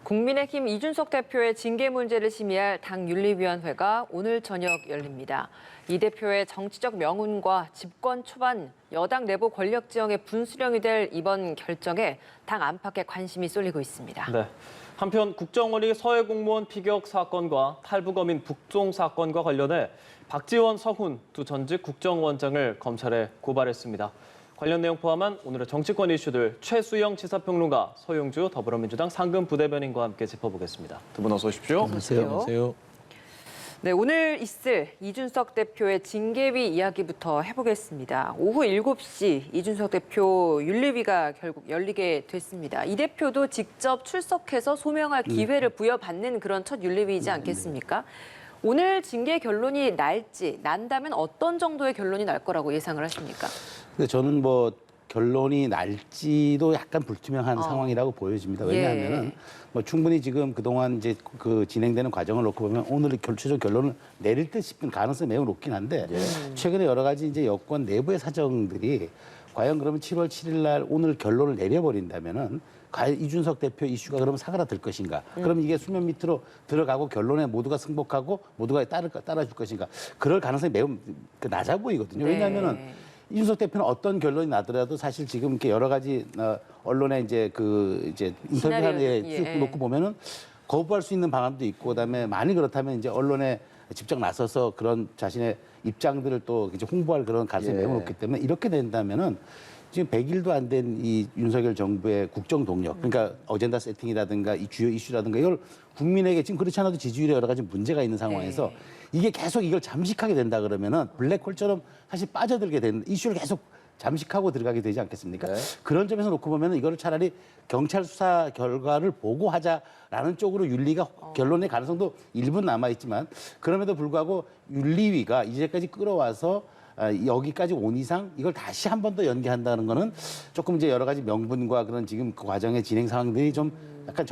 국민의힘 이준석 대표의 징계 문제를 심의할 당윤리위원회가 오늘 저녁 열립니다. 이 대표의 정치적 명운과 집권 초반 여당 내부 권력 지형의 분수령이 될 이번 결정에 당 안팎에 관심이 쏠리고 있습니다. 네. 한편 국정원이 서해 공무원 피격 사건과 탈북어민 북송 사건과 관련해 박지원, 서훈 두 전직 국정원장을 검찰에 고발했습니다. 관련 내용 포함한 오늘의 정치권 이슈들 최수영 시사평론가, 서용주 더불어민주당 상근 부대변인과 함께 짚어보겠습니다. 두 분 어서 오십시오. 안녕하세요. 네, 오늘 있을 이준석 대표의 징계위 이야기부터 해보겠습니다. 오후 7시 이준석 대표 윤리위가 결국 열리게 됐습니다. 이 대표도 직접 출석해서 소명할 기회를 부여받는 그런 첫 윤리위이지 않겠습니까? 오늘 징계 결론이 날지, 난다면 어떤 정도의 결론이 날 거라고 예상을 하십니까? 근데 저는 뭐 결론이 날지도 약간 불투명한 상황이라고 보여집니다. 왜냐하면은 뭐 충분히 지금 그동안 이제 그 진행되는 과정을 놓고 보면 오늘 최종 결론을 내릴 듯 싶은 가능성이 매우 높긴 한데 최근에 여러 가지 이제 여권 내부의 사정들이 과연 그러면 7월 7일 날 오늘 결론을 내려버린다면은 과연 이준석 대표 이슈가 그러면 사그라들 것인가? 그럼 이게 수면 밑으로 들어가고 결론에 모두가 승복하고 모두가 따라줄 것인가? 그럴 가능성이 매우 낮아 보이거든요. 왜냐하면은 이준석 대표는 어떤 결론이 나더라도 사실 지금 이렇게 여러 가지 언론에 이제 인터뷰하는 쭉 놓고 보면은 거부할 수 있는 방안도 있고 그다음에 많이 그렇다면 이제 언론에 직접 나서서 그런 자신의 입장들을 또 이제 홍보할 그런 가능성이 매우 높기 때문에 이렇게 된다면은 지금 100일도 안 된 이 윤석열 정부의 국정 동력, 그러니까 어젠다 세팅이라든가 이 주요 이슈라든가 이걸 국민에게 지금 그렇지 않아도 지지율에 여러 가지 문제가 있는 상황에서 이게 계속 이걸 잠식하게 된다 그러면은 블랙홀처럼 사실 빠져들게 되는 이슈를 계속 잠식하고 들어가게 되지 않겠습니까? 그런 점에서 놓고 보면은 이거를 차라리 경찰 수사 결과를 보고 하자라는 쪽으로 윤리가 결론의 가능성도 일부는 남아 있지만 그럼에도 불구하고 윤리위가 이제까지 끌어와서 여기까지 온 이상 이걸 다시 한 번 더 연기한다는 거는 조금 이제 여러 가지 명분과 그런 지금 그 과정의 진행 상황들이 좀 약간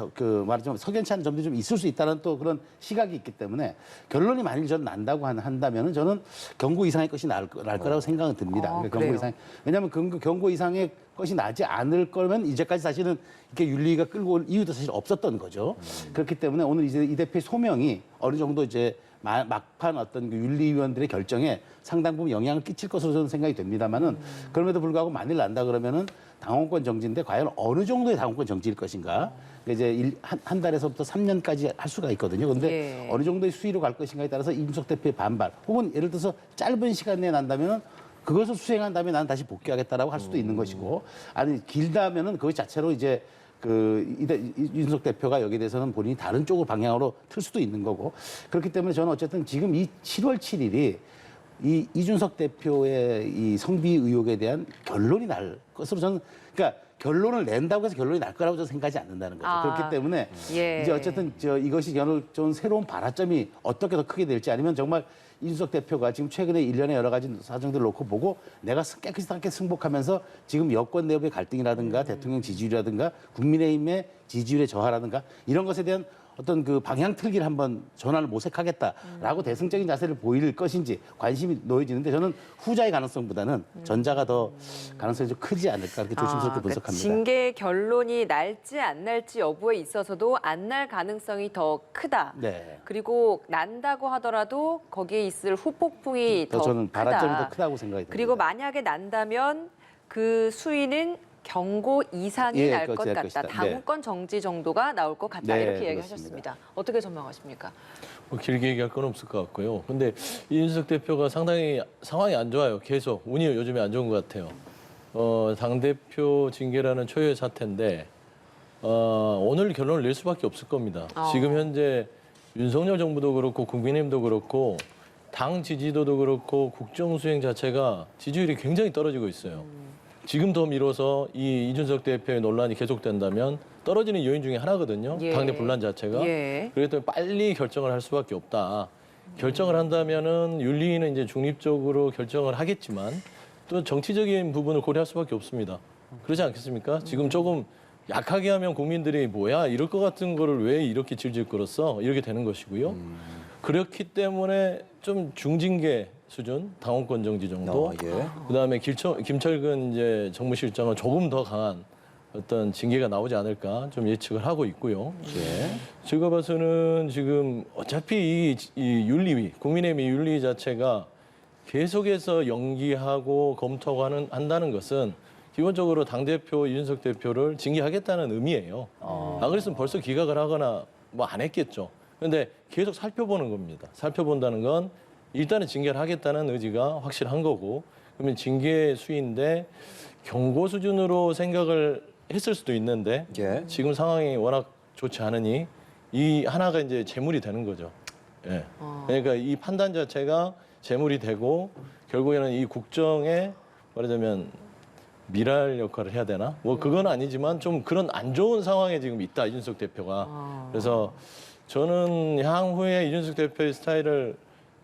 말하자면 석연치 않은 점도 좀 있을 수 있다는 또 그런 시각이 있기 때문에 결론이 만일 저는 난다고 한다면은 저는 경고 이상의 것이 날 거라고 생각은 듭니다. 그러니까 경고 이상 왜냐하면 경고 이상의 것이 나지 않을 거면 이제까지 사실은 이렇게 윤리가 끌고 올 이유도 사실 없었던 거죠. 그렇기 때문에 오늘 이제 이 대표의 소명이 어느 정도 이제 막판 어떤 그 윤리위원들의 결정에 상당 부분 영향을 끼칠 것으로 저는 생각이 됩니다만은 그럼에도 불구하고 만일 난다 그러면은 당원권 정지인데 과연 어느 정도의 당원권 정지일 것인가? 이제 한 달에서부터 3년까지 할 수가 있거든요. 근데 어느 정도의 수위로 갈 것인가에 따라서 이준석 대표의 반발 혹은 예를 들어서 짧은 시간 내에 난다면 그것을 수행한 다음에 나는 다시 복귀하겠다라고 할 수도 있는 것이고 아니 길다면은 그것 자체로 이제 이준석 대표가 여기에 대해서는 본인이 다른 쪽으로 방향으로 틀 수도 있는 거고 그렇기 때문에 저는 어쨌든 지금 이 7월 7일이 이 이준석 대표의 이 성비 의혹에 대한 결론이 날 것으로 저는 그러니까 결론을 낸다고 해서 결론이 날 거라고 저는 생각하지 않는다는 거죠. 그렇기 때문에 이제 어쨌든 이것이 좀 새로운 발화점이 어떻게 더 크게 될지 아니면 정말 이준석 대표가 지금 최근에 일련의 여러 가지 사정들을 놓고 보고 내가 깨끗하게 승복하면서 지금 여권 내부의 갈등이라든가 대통령 지지율이라든가 국민의힘의 지지율의 저하라든가 이런 것에 대한 어떤 그 방향 틀기를 한번 전환을 모색하겠다라고 대승적인 자세를 보일 것인지 관심이 놓여지는데 저는 후자의 가능성보다는 전자가 더 가능성이 좀 크지 않을까 그렇게 조심스럽게 분석합니다. 징계 결론이 날지 안 날지 여부에 있어서도 안 날 가능성이 더 크다. 그리고 난다고 하더라도 거기에 있을 후폭풍이 더 저는 크다. 발화점이 더 크다고 생각이 듭니다. 그리고 만약에 난다면 그 수위는 경고 이상이 날 것 같다. 당원권 정지 정도가 나올 것 같다. 이렇게 얘기하셨습니다. 어떻게 전망하십니까? 뭐 길게 얘기할 건 없을 것 같고요. 근데 이준석 대표가 상당히 상황이 안 좋아요. 계속 운이 요즘에 안 좋은 것 같아요. 당대표 징계라는 초유의 사태인데 오늘 결론을 낼 수밖에 없을 겁니다. 지금 현재 윤석열 정부도 그렇고 국민의힘도 그렇고 당 지지도도 그렇고 국정 수행 자체가 지지율이 굉장히 떨어지고 있어요. 지금 더 미뤄서 이 이준석 대표의 논란이 계속된다면 떨어지는 요인 중에 하나거든요. 당내 분란 자체가. 그렇기 때문에 빨리 결정을 할 수밖에 없다. 결정을 한다면은 윤리위는 이제 중립적으로 결정을 하겠지만 또 정치적인 부분을 고려할 수밖에 없습니다. 그렇지 않겠습니까? 지금 조금 약하게 하면 국민들이 뭐야 이럴 것 같은 거를 왜 이렇게 질질 끌었어? 이렇게 되는 것이고요. 그렇기 때문에 좀 중징계 수준, 당원권 정지 정도. 그다음에 김철근 이제 정무실장은 조금 더 강한 어떤 징계가 나오지 않을까 좀 예측을 하고 있고요. 예. 제가 봐서는 지금 어차피 이 윤리위, 국민의힘 윤리 자체가 계속해서 연기하고 검토하고 한다는 것은 기본적으로 당대표 이준석 대표를 징계하겠다는 의미예요. 안 그랬으면 벌써 기각을 하거나 뭐 안 했겠죠. 그런데 계속 살펴보는 겁니다. 살펴본다는 건 일단은 징계를 하겠다는 의지가 확실한 거고, 그러면 징계 수위인데 경고 수준으로 생각을 했을 수도 있는데 예. 지금 상황이 워낙 좋지 않으니 이 하나가 이제 재물이 되는 거죠. 예. 그러니까 이 판단 자체가 재물이 되고 결국에는 이 국정에 말하자면 미랄 역할을 해야 되나? 뭐 그건 아니지만 좀 그런 안 좋은 상황에 지금 있다 이준석 대표가. 그래서 저는 향후에 이준석 대표의 스타일을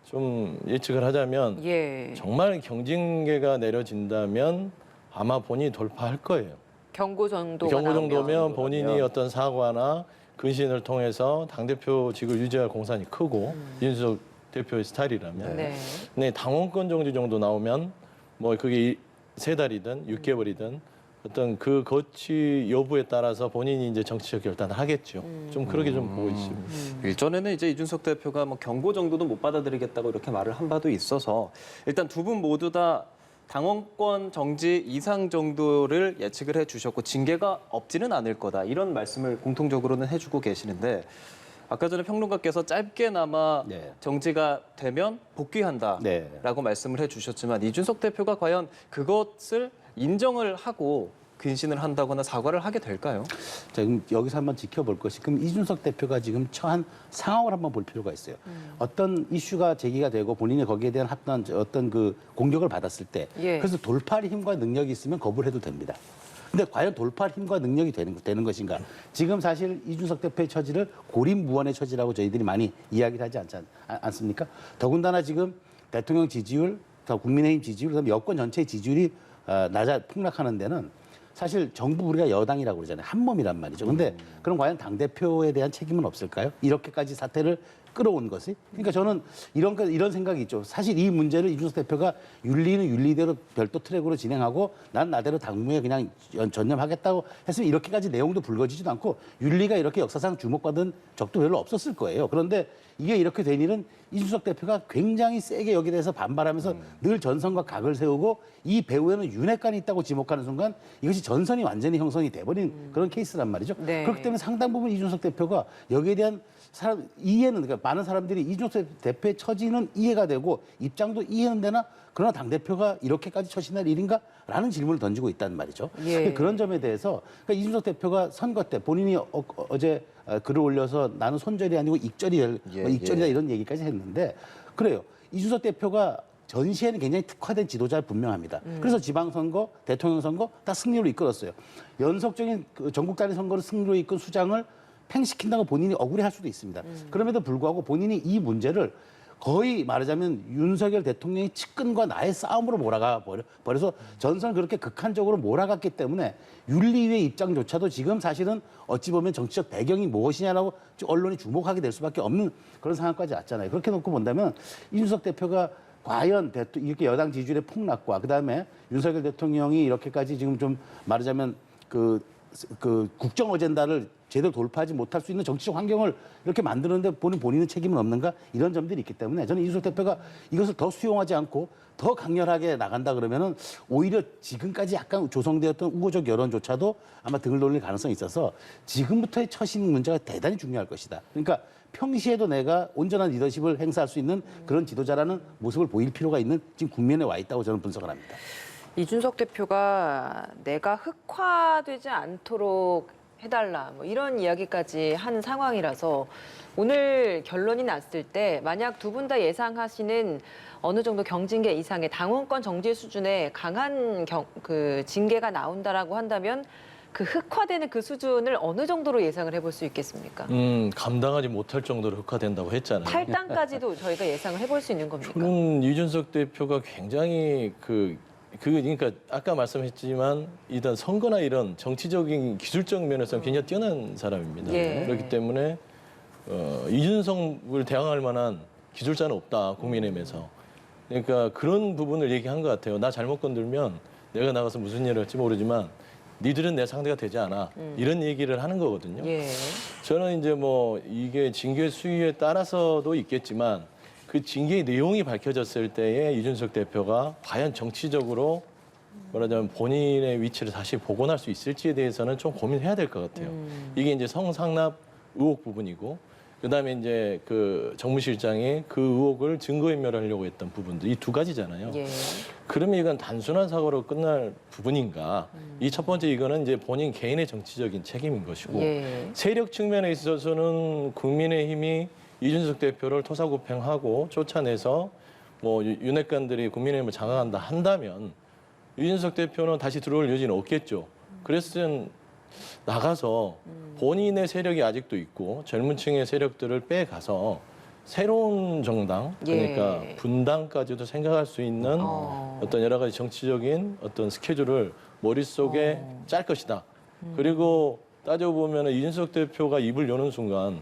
좀 예측을 하자면 예. 정말 경징계가 내려진다면 아마 본인이 돌파할 거예요. 경고 정도가 경고 정도면 나오면. 본인이 어떤 사과나 근신을 통해서 당대표직을 유지할 공산이 크고 이준석 대표의 스타일이라면 네. 네, 당원권 정지 정도 나오면 뭐 그게 3달이든 6개월이든 어떤 그 거치 여부에 따라서 본인이 이제 정치적 결단을 하겠죠. 좀 그렇게 좀 보고 있습니다. 일전에는 이제 이준석 대표가 뭐 경고 정도도 못 받아들이겠다고 이렇게 말을 한 바도 있어서 일단 두 분 모두 다 당원권 정지 이상 정도를 예측을 해주셨고 징계가 없지는 않을 거다 이런 말씀을 공통적으로는 해주고 계시는데 아까 전에 평론가께서 짧게나마 네. 정지가 되면 복귀한다라고 네. 말씀을 해주셨지만 이준석 대표가 과연 그것을 인정을 하고 근신을 한다거나 사과를 하게 될까요? 자, 그럼 여기서 한번 지켜볼 것이 그럼 이준석 대표가 지금 처한 상황을 한번 볼 필요가 있어요. 어떤 이슈가 제기가 되고 본인이 거기에 대한 어떤 그 공격을 받았을 때 예. 그래서 돌파할 힘과 능력이 있으면 거부를 해도 됩니다. 근데 과연 돌파할 힘과 능력이 되는 것인가? 지금 사실 이준석 대표의 처지를 고립무원의 처지라고 저희들이 많이 이야기를 하지 않습니까? 더군다나 지금 대통령 지지율, 국민의힘 지지율, 그다음에 여권 전체의 지지율이 폭락하는 데는 사실 정부 우리가 여당이라고 그러잖아요. 한 몸이란 말이죠. 근데 그럼 과연 당대표에 대한 책임은 없을까요? 이렇게까지 사태를 끌어온 것이. 그러니까 저는 이런 생각이 있죠. 사실 이 문제를 이준석 대표가 윤리는 윤리대로 별도 트랙으로 진행하고 난 나대로 당무에 그냥 전념하겠다고 했으면 이렇게까지 내용도 불거지지도 않고 윤리가 이렇게 역사상 주목받은 적도 별로 없었을 거예요. 그런데 이게 이렇게 된 일은 이준석 대표가 굉장히 세게 여기에 대해서 반발하면서 늘 전선과 각을 세우고 이 배후에는 윤핵관이 있다고 지목하는 순간 이것이 전선이 완전히 형성이 돼버린 그런 케이스란 말이죠. 네. 그렇기 때문에 상당 부분 이준석 대표가 여기에 대한 이해는 그러니까 많은 사람들이 이준석 대표의 처지는 이해가 되고 입장도 이해는 되나 그러나 당대표가 이렇게까지 처신할 일인가? 라는 질문을 던지고 있다는 말이죠. 예. 그런 점에 대해서 그러니까 이준석 대표가 선거 때 본인이 어제 글을 올려서 나는 손절이 아니고 익절이다 이런 얘기까지 했는데 그래요. 이준석 대표가 전시에는 굉장히 특화된 지도자 분명합니다. 그래서 지방선거, 대통령 선거 다 승리로 이끌었어요. 연속적인 그 전국 단위 선거를 승리로 이끈 수장을 팽시킨다고 본인이 억울해할 수도 있습니다. 그럼에도 불구하고 본인이 이 문제를 거의 말하자면 윤석열 대통령의 측근과 나의 싸움으로 몰아가 버려서 전선을 그렇게 극한적으로 몰아갔기 때문에 윤리위의 입장조차도 지금 사실은 어찌 보면 정치적 배경이 무엇이냐라고 언론이 주목하게 될 수밖에 없는 그런 상황까지 왔잖아요. 그렇게 놓고 본다면 이준석 대표가 과연 이렇게 여당 지지율의 폭락과 그다음에 윤석열 대통령이 이렇게까지 지금 좀 말하자면 그 국정 어젠다를 제대로 돌파하지 못할 수 있는 정치적 환경을 이렇게 만드는데 본인은 책임은 없는가? 이런 점들이 있기 때문에 저는 이준석 대표가 이것을 더 수용하지 않고 더 강렬하게 나간다 그러면은 오히려 지금까지 약간 조성되었던 우호적 여론조차도 아마 등을 돌릴 가능성이 있어서 지금부터의 처신 문제가 대단히 중요할 것이다. 그러니까 평시에도 내가 온전한 리더십을 행사할 수 있는 그런 지도자라는 모습을 보일 필요가 있는 지금 국면에 와 있다고 저는 분석을 합니다. 이준석 대표가 내가 흑화되지 않도록 해달라 뭐 이런 이야기까지 한 상황이라서 오늘 결론이 났을 때 만약 두 분 다 예상하시는 어느 정도 경징계 이상의 당원권 정지 수준의 강한 그 징계가 나온다라고 한다면 그 흑화되는 그 수준을 어느 정도로 예상을 해볼 수 있겠습니까? 감당하지 못할 정도로 흑화된다고 했잖아요. 탈당까지도 저희가 예상을 해볼 수 있는 겁니까? 저는 이준석 대표가 굉장히 그러니까 아까 말씀했지만 이런 선거나 이런 정치적인 기술적 면에서 굉장히 뛰어난 사람입니다. 예. 그렇기 때문에 이준석을 대항할 만한 기술자는 없다 국민의힘에서. 그러니까 그런 부분을 얘기한 것 같아요. 나 잘못 건들면 내가 나가서 무슨 일을 할지 모르지만 니들은 내 상대가 되지 않아. 이런 얘기를 하는 거거든요. 예. 저는 이제 뭐 이게 징계 수위에 따라서도 있겠지만 그 징계의 내용이 밝혀졌을 때에 이준석 대표가 과연 정치적으로 말하자면 본인의 위치를 다시 복원할 수 있을지에 대해서는 좀 고민해야 될 것 같아요. 이게 이제 성상납 의혹 부분이고 그다음에 이제 그 정무실장이 그 의혹을 증거인멸하려고 했던 부분들 이 두 가지잖아요. 예. 그러면 이건 단순한 사고로 끝날 부분인가? 이 첫 번째 이거는 이제 본인 개인의 정치적인 책임인 것이고 예. 세력 측면에 있어서는 국민의힘이 이준석 대표를 토사구팽하고 쫓아내서 뭐 윤핵관들이 국민의힘을 장악한다 한다면 이준석 대표는 다시 들어올 여지는 없겠죠. 그랬으면 나가서 본인의 세력이 아직도 있고 젊은 층의 세력들을 빼가서 새로운 정당, 그러니까 예. 분당까지도 생각할 수 있는 어떤 여러 가지 정치적인 어떤 스케줄을 머릿속에 짤 것이다. 그리고 따져보면 이준석 대표가 입을 여는 순간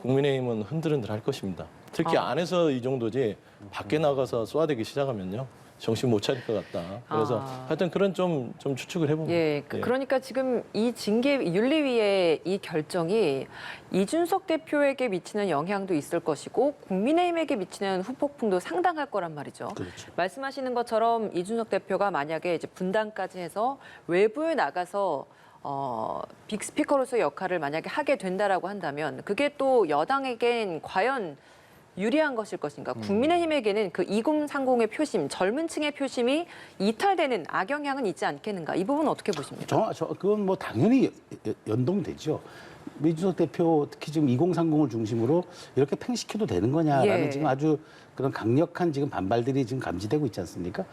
국민의힘은 흔들흔들 할 것입니다. 특히 안에서 이 정도지 밖에 나가서 쏘아대기 시작하면요. 정신 못 차릴 것 같다. 그래서 하여튼 그런 좀 추측을 해봅니다. 예, 그러니까 지금 이 징계 윤리위의 이 결정이 이준석 대표에게 미치는 영향도 있을 것이고 국민의힘에게 미치는 후폭풍도 상당할 거란 말이죠. 그렇죠. 말씀하시는 것처럼 이준석 대표가 만약에 이제 분당까지 해서 외부에 나가서 빅스피커로서의 역할을 만약에 하게 된다라고 한다면 그게 또 여당에겐 과연 유리한 것일 것인가? 국민의힘에게는 그 2030의 표심, 젊은 층의 표심이 이탈되는 악영향은 있지 않겠는가? 이 부분은 어떻게 보십니까? 그건 뭐 당연히 연동되죠. 이준석 대표 특히 지금 2030을 중심으로 이렇게 팽식해도 되는 거냐라는 예. 지금 아주 그런 강력한 지금 반발들이 지금 감지되고 있지 않습니까?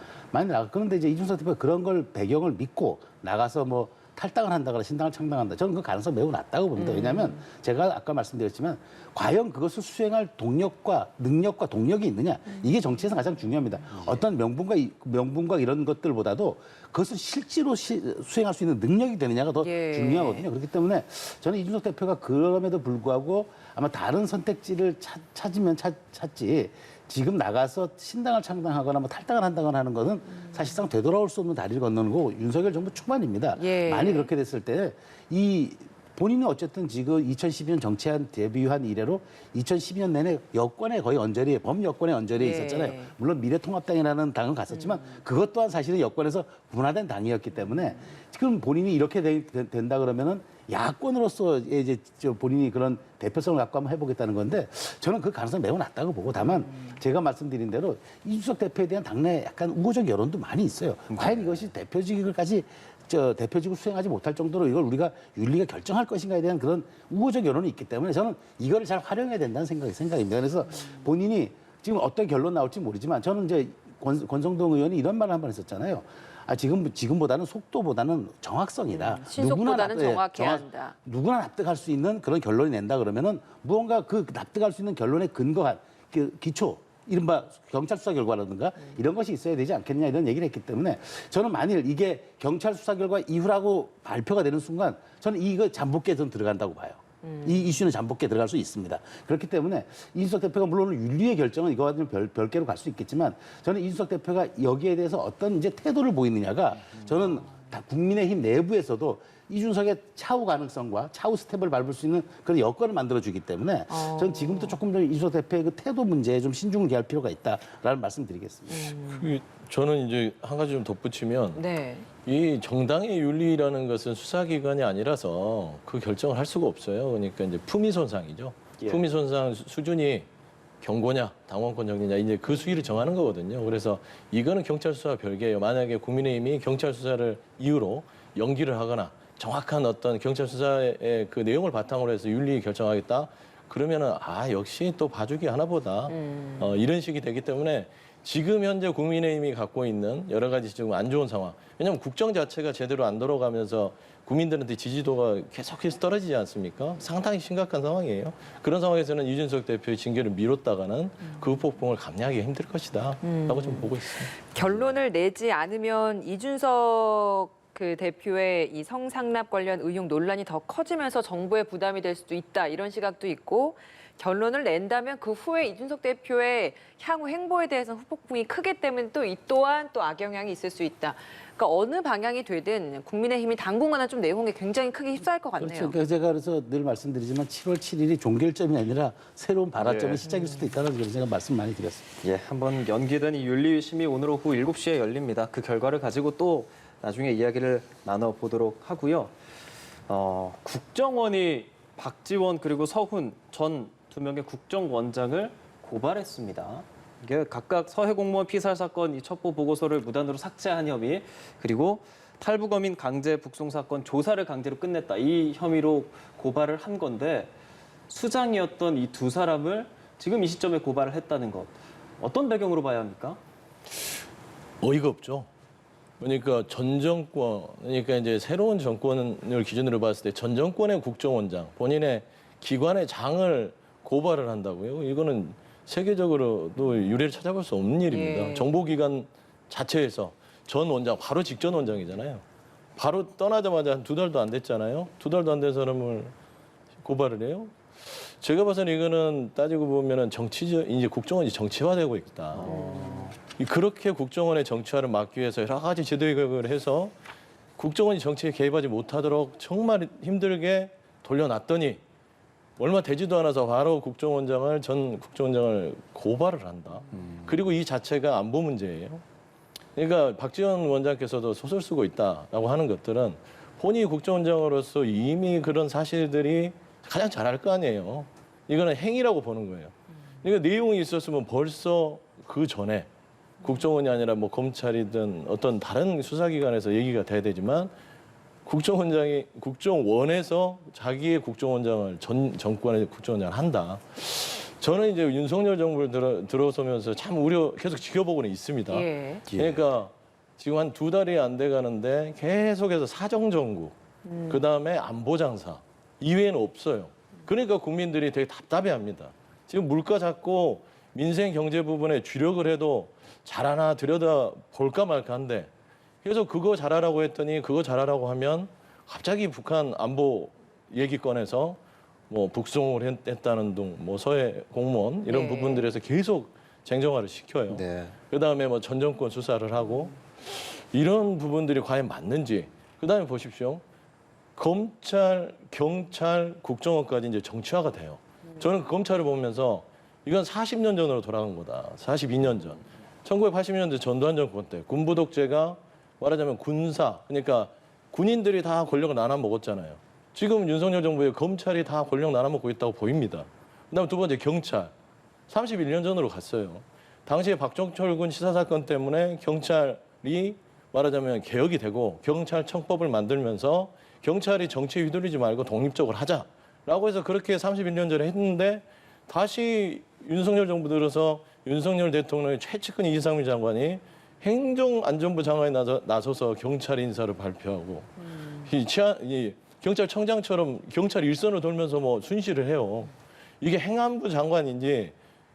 그런데 이제 이준석 대표가 그런 걸 배경을 믿고 나가서 뭐 탈당을 한다거나 신당을 창당한다. 저는 그 가능성이 매우 낮다고 봅니다. 왜냐하면 제가 아까 말씀드렸지만 과연 그것을 수행할 동력과 능력과 동력이 있느냐. 이게 정치에서 가장 중요합니다. 어떤 명분과 이런 것들보다도 그것을 실제로 수행할 수 있는 능력이 되느냐가 더 예. 중요하거든요. 그렇기 때문에 저는 이준석 대표가 그럼에도 불구하고 아마 다른 선택지를 찾으면 찾지 지금 나가서 신당을 창당하거나 뭐 탈당을 한다거나 하는 것은 사실상 되돌아올 수 없는 다리를 건너는 거고 윤석열 정부 초반입니다. 예. 만약 그렇게 됐을 때 이 본인이 어쨌든 지금 2012년 정치한 데뷔한 이래로 2012년 내내 여권에 거의 언저리에 범여권의 언저리에 예. 있었잖아요. 물론 미래통합당이라는 당은 갔었지만 그것 또한 사실은 여권에서 분화된 당이었기 때문에 지금 본인이 이렇게 된다 그러면은 야권으로서 이제 본인이 그런 대표성을 갖고 한번 해보겠다는 건데 저는 그 가능성이 매우 낮다고 보고 다만 제가 말씀드린 대로 이준석 대표에 대한 당내 약간 우호적 여론도 많이 있어요. 과연 이것이 대표직을 수행하지 못할 정도로 이걸 우리가 윤리가 결정할 것인가에 대한 그런 우호적 여론이 있기 때문에 저는 이거를 잘 활용해야 된다는 생각입니다. 그래서 본인이 지금 어떤 결론 나올지 모르지만 저는 이제 권성동 의원이 이런 말을 한 번 했었잖아요. 지금보다는 속도보다는 정확성이다. 신속보다는 정확해야 한다. 누구나 납득할 수 있는 그런 결론이 낸다 그러면은 무언가 그 납득할 수 있는 결론에 근거한 그 기초, 이른바 경찰 수사 결과라든가 이런 것이 있어야 되지 않겠냐 이런 얘기를 했기 때문에 저는 만일 이게 경찰 수사 결과 이후라고 발표가 되는 순간 저는 이거 잠복기에 좀 들어간다고 봐요. 이 이슈는 잠복기에 들어갈 수 있습니다. 그렇기 때문에 이준석 대표가 물론 윤리의 결정은 이거와 좀 별개로 갈 수 있겠지만 저는 이준석 대표가 여기에 대해서 어떤 이제 태도를 보이느냐가 저는 다 국민의힘 내부에서도 이준석의 차후 가능성과 차후 스텝을 밟을 수 있는 그런 여건을 만들어주기 때문에 저는 지금부터 조금 더 이준석 대표의 그 태도 문제에 좀 신중을 기할 필요가 있다라는 말씀드리겠습니다. 저는 이제 한 가지 좀 덧붙이면 네. 이 정당의 윤리라는 것은 수사기관이 아니라서 그 결정을 할 수가 없어요. 그러니까 이제 품위 손상이죠. 예. 품위 손상 수준이 경고냐, 당원권 정리냐 이제 그 수위를 정하는 거거든요. 그래서 이거는 경찰 수사와 별개예요. 만약에 국민의힘이 경찰 수사를 이유로 연기를 하거나 정확한 어떤 경찰 수사의 그 내용을 바탕으로 해서 윤리 결정하겠다. 그러면은 역시 또 봐주기 하나보다 이런 식이 되기 때문에 지금 현재 국민의힘이 갖고 있는 여러 가지 지금 안 좋은 상황. 왜냐하면 국정 자체가 제대로 안 돌아가면서 국민들한테 지지도가 계속해서 떨어지지 않습니까? 상당히 심각한 상황이에요. 그런 상황에서는 이준석 대표의 징계를 미뤘다가는 그 폭풍을 감내하기 힘들 것이다. 라고 좀 보고 있습니다. 결론을 내지 않으면 이준석 그 대표의 이 성상납 관련 의혹 논란이 더 커지면서 정부의 부담이 될 수도 있다 이런 시각도 있고 결론을 낸다면 그 후에 이준석 대표의 향후 행보에 대해서는 후폭풍이 크기 때문에 또 이 또한 또 악영향이 있을 수 있다. 그러니까 어느 방향이 되든 국민의힘이 당분간은 좀 내홍에 굉장히 크게 휩싸일 것 같네요. 그렇죠. 그래서 제가 그래서 늘 말씀드리지만 7월 7일이 종결점이 아니라 새로운 발화점의 시작일 수도 있다는 그런 제가 말씀 많이 드렸습니다. 예, 한번 연기된 이 윤리심이 오늘 오후 7시에 열립니다. 그 결과를 가지고 또 나중에 이야기를 나눠보도록 하고요. 국정원이 박지원 그리고 서훈 전 두 명의 국정원장을 고발했습니다. 이게 각각 서해 공무원 피살 사건 이 첩보 보고서를 무단으로 삭제한 혐의, 그리고 탈북어민 강제 북송 사건 조사를 강제로 끝냈다, 이 혐의로 고발을 한 건데, 수장이었던 이 두 사람을 지금 이 시점에 고발을 했다는 것, 어떤 배경으로 봐야 합니까? 어이가 없죠. 그러니까 전 정권, 그러니까 이제 새로운 정권을 기준으로 봤을 때 전 정권의 국정원장, 본인의 기관의 장을 고발을 한다고요? 이거는 세계적으로도 유례를 찾아볼 수 없는 일입니다. 예. 정보기관 자체에서 전 원장, 바로 직전 원장이잖아요. 바로 떠나자마자 한 2달도 안 됐잖아요. 2달도 안 된 사람을 고발을 해요? 제가 봐서는 이거는 따지고 보면은 이제 국정원이 정치화되고 있다. 그렇게 국정원의 정치화를 막기 위해서 여러 가지 제도개혁을 해서 국정원이 정치에 개입하지 못하도록 정말 힘들게 돌려놨더니 얼마 되지도 않아서 바로 전 국정원장을 고발을 한다. 그리고 이 자체가 안보 문제예요. 그러니까 박지원 원장께서도 소설 쓰고 있다라고 하는 것들은 본인이 국정원장으로서 이미 그런 사실들이 가장 잘 알 거 아니에요. 이거는 행위라고 보는 거예요. 그러니까 내용이 있었으면 벌써 그 전에 국정원이 아니라 뭐 검찰이든 어떤 다른 수사기관에서 얘기가 돼야 되지만 국정원에서 자기의 국정원장을 전 정권의 국정원장을 한다. 저는 이제 윤석열 정부를 들어서면서 참 계속 지켜보고는 있습니다. 예. 그러니까 지금 한 2달이 안 돼 가는데 계속해서 사정정국, 그다음에 안보장사 이외에는 없어요. 그러니까 국민들이 되게 답답해합니다. 지금 물가 잡고 민생 경제 부분에 주력을 해도 잘하나 들여다 볼까 말까한데 그래서 그거 잘하라고 했더니 그거 잘하라고 하면 갑자기 북한 안보 얘기 꺼내서 뭐 북송을 했다는 등 뭐 서해 공무원 이런 네. 부분들에서 계속 쟁점화를 시켜요. 네. 그다음에 뭐 전 정권 수사를 하고 이런 부분들이 과연 맞는지. 그다음에 보십시오. 검찰, 경찰, 국정원까지 이제 정치화가 돼요. 저는 검찰을 보면서 이건 40년 전으로 돌아간 거다. 42년 전. 1980년대 전두환 정권 때 군부 독재가 말하자면 군사, 그러니까 군인들이 다 권력을 나눠 먹었잖아요. 지금 윤석열 정부의 검찰이 다 권력 나눠 먹고 있다고 보입니다. 그다음 두 번째 경찰. 31년 전으로 갔어요. 당시에 박정철 군 시사 사건 때문에 경찰이 말하자면 개혁이 되고 경찰청법을 만들면서 경찰이 정치에 휘둘리지 말고 독립적으로 하자라고 해서 그렇게 31년 전에 했는데 다시 윤석열 정부 들어서 윤석열 대통령의 최측근 이상민 장관이 행정안전부 장관이 나서서 경찰 인사를 발표하고 이 경찰청장처럼 경찰 일선을 돌면서 뭐 순시를 해요. 이게 행안부 장관인지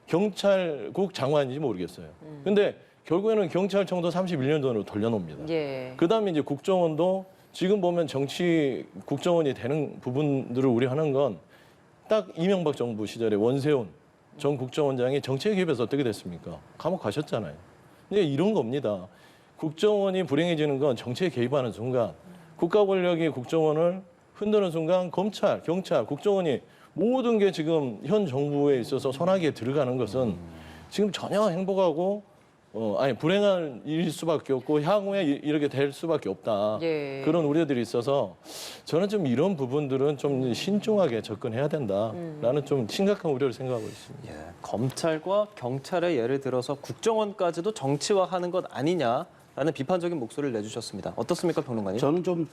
경찰국 장관인지 모르겠어요. 근데 결국에는 경찰청도 31년 전으로 돌려놓습니다. 예. 그다음에 이제 국정원도 지금 보면 국정원이 되는 부분들을 우려하는 건 딱 이명박 정부 시절에 원세훈 전 국정원장이 정치에 개입해서 어떻게 됐습니까? 감옥 가셨잖아요. 근데 이런 겁니다. 국정원이 불행해지는 건 정치에 개입하는 순간 국가 권력이 국정원을 흔드는 순간 검찰, 경찰, 국정원이 모든 게 지금 현 정부에 있어서 손아귀에 들어가는 것은 지금 전혀 행복하고 불행한 일일 수밖에 없고 향후에 이렇게 될 수밖에 없다. 예. 그런 우려들이 있어서 저는 좀 이런 부분들은 좀 신중하게 접근해야 된다라는 좀 심각한 우려를 생각하고 있습니다. 예, 검찰과 경찰의 예를 들어서 국정원까지도 정치화하는 것 아니냐라는 비판적인 목소리를 내주셨습니다. 어떻습니까, 평론가님? 저는 좀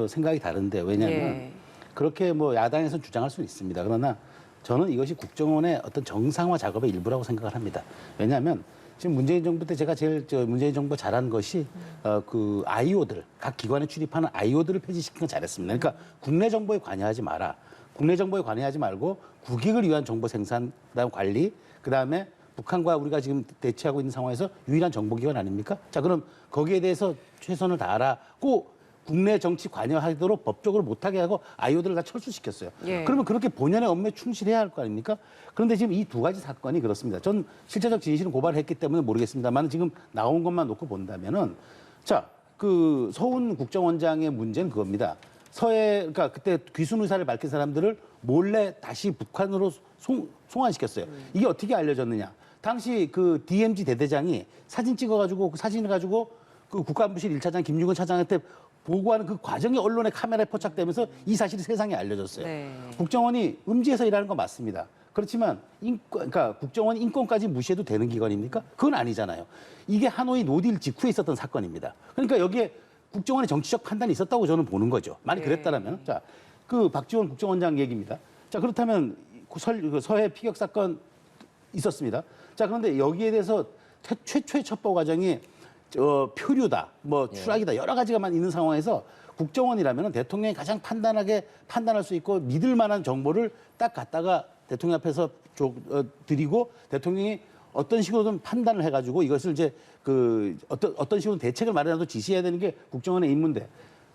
생각이 다른데 왜냐하면 예. 그렇게 뭐 야당에서 주장할 수는 있습니다. 그러나 저는 이것이 국정원의 어떤 정상화 작업의 일부라고 생각을 합니다. 왜냐하면 지금 문재인 정부 때 제가 제일 문재인 정부 잘한 것이 그 IO들 각 기관에 출입하는 IO들을 폐지시킨 건 잘했습니다. 그러니까 국내 정보에 관여하지 마라. 국내 정보에 관여하지 말고 국익을 위한 정보 생산, 그다음 관리, 그다음에 북한과 우리가 지금 대치하고 있는 상황에서 유일한 정보기관 아닙니까? 자, 그럼 거기에 대해서 최선을 다하라고 국내 정치 관여하도록 법적으로 못하게 하고 아이오들을 다 철수시켰어요. 예. 그러면 그렇게 본연의 업무에 충실해야 할 거 아닙니까? 그런데 지금 이 두 가지 사건이 그렇습니다. 전 실체적 진실은 고발했기 때문에 모르겠습니다만 지금 나온 것만 놓고 본다면은 자, 그 서훈 국정원장의 문제는 그겁니다. 그러니까 그때 귀순 의사를 밝힌 사람들을 몰래 다시 북한으로 송환시켰어요. 이게 어떻게 알려졌느냐? 당시 그 DMZ 대대장이 사진 찍어가지고 그 사진을 가지고 그 국가안보실 1차장 김용근 차장한테 보고하는 그 과정이 언론의 카메라에 포착되면서 이 사실이 세상에 알려졌어요. 네. 국정원이 음지에서 일하는 건 맞습니다. 그렇지만 그러니까 국정원 인권까지 무시해도 되는 기관입니까? 그건 아니잖아요. 이게 하노이 노딜 직후에 있었던 사건입니다. 그러니까 여기에 국정원의 정치적 판단이 있었다고 저는 보는 거죠. 만약 네. 그랬다면, 자, 그 박지원 국정원장 얘기입니다. 자, 그렇다면 서해 피격 사건 있었습니다. 자, 그런데 여기에 대해서 최초의 첩보 과정이 표류다, 뭐 추락이다 여러 가지가만 있는 상황에서 국정원이라면 대통령이 가장 판단할 수 있고 믿을 만한 정보를 딱 갖다가 대통령 앞에서 드리고 대통령이 어떤 식으로든 판단을 해가지고 이것을 이제 어떤 식으로 대책을 마련하도 지시해야 되는 게 국정원의 임무인데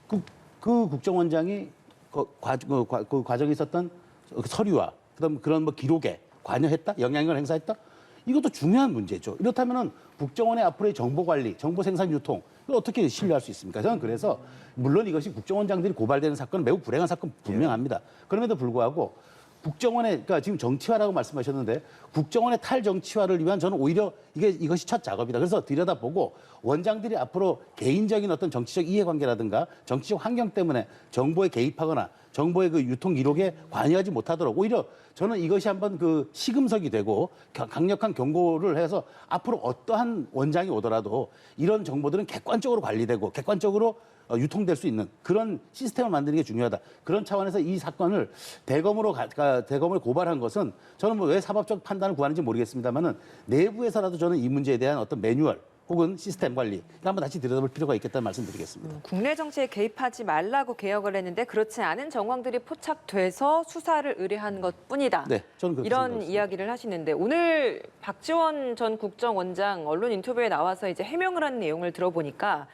그 국정원장이 그 과정에 있었던 서류와 그다음 그런 뭐 기록에 관여했다, 영향력을 행사했다. 이것도 중요한 문제죠. 이렇다면은 국정원의 앞으로의 정보 관리, 정보 생산 유통 이걸 어떻게 신뢰할 수 있습니까? 저는 그래서 물론 이것이 국정원장들이 고발되는 사건은 매우 불행한 사건 분명합니다. 그럼에도 불구하고 그러니까 지금 정치화라고 말씀하셨는데 국정원의 탈정치화를 위한 저는 오히려 이것이 첫 작업이다. 그래서 들여다보고 원장들이 앞으로 개인적인 어떤 정치적 이해관계라든가 정치적 환경 때문에 정보에 개입하거나 정보의 그 유통 기록에 관여하지 못하도록 오히려 저는 이것이 한번 그 시금석이 되고 강력한 경고를 해서 앞으로 어떠한 원장이 오더라도 이런 정보들은 객관적으로 관리되고 객관적으로 유통될 수 있는 그런 시스템을 만드는 게 중요하다. 그런 차원에서 이 사건을 대검을 고발한 것은 저는 뭐 왜 사법적 판단을 구하는지 모르겠습니다만은 내부에서라도 저는 이 문제에 대한 어떤 매뉴얼 혹은 시스템 관리 한번 다시 들여다볼 필요가 있겠다는 말씀드리겠습니다. 국내 정치에 개입하지 말라고 개혁을 했는데 그렇지 않은 정황들이 포착돼서 수사를 의뢰한 것뿐이다. 네, 저는 그렇게 이런 생각합니다. 이야기를 하시는데 오늘 박지원 전 국정원장 언론 인터뷰에 나와서 이제 해명을 한 내용을 들어보니까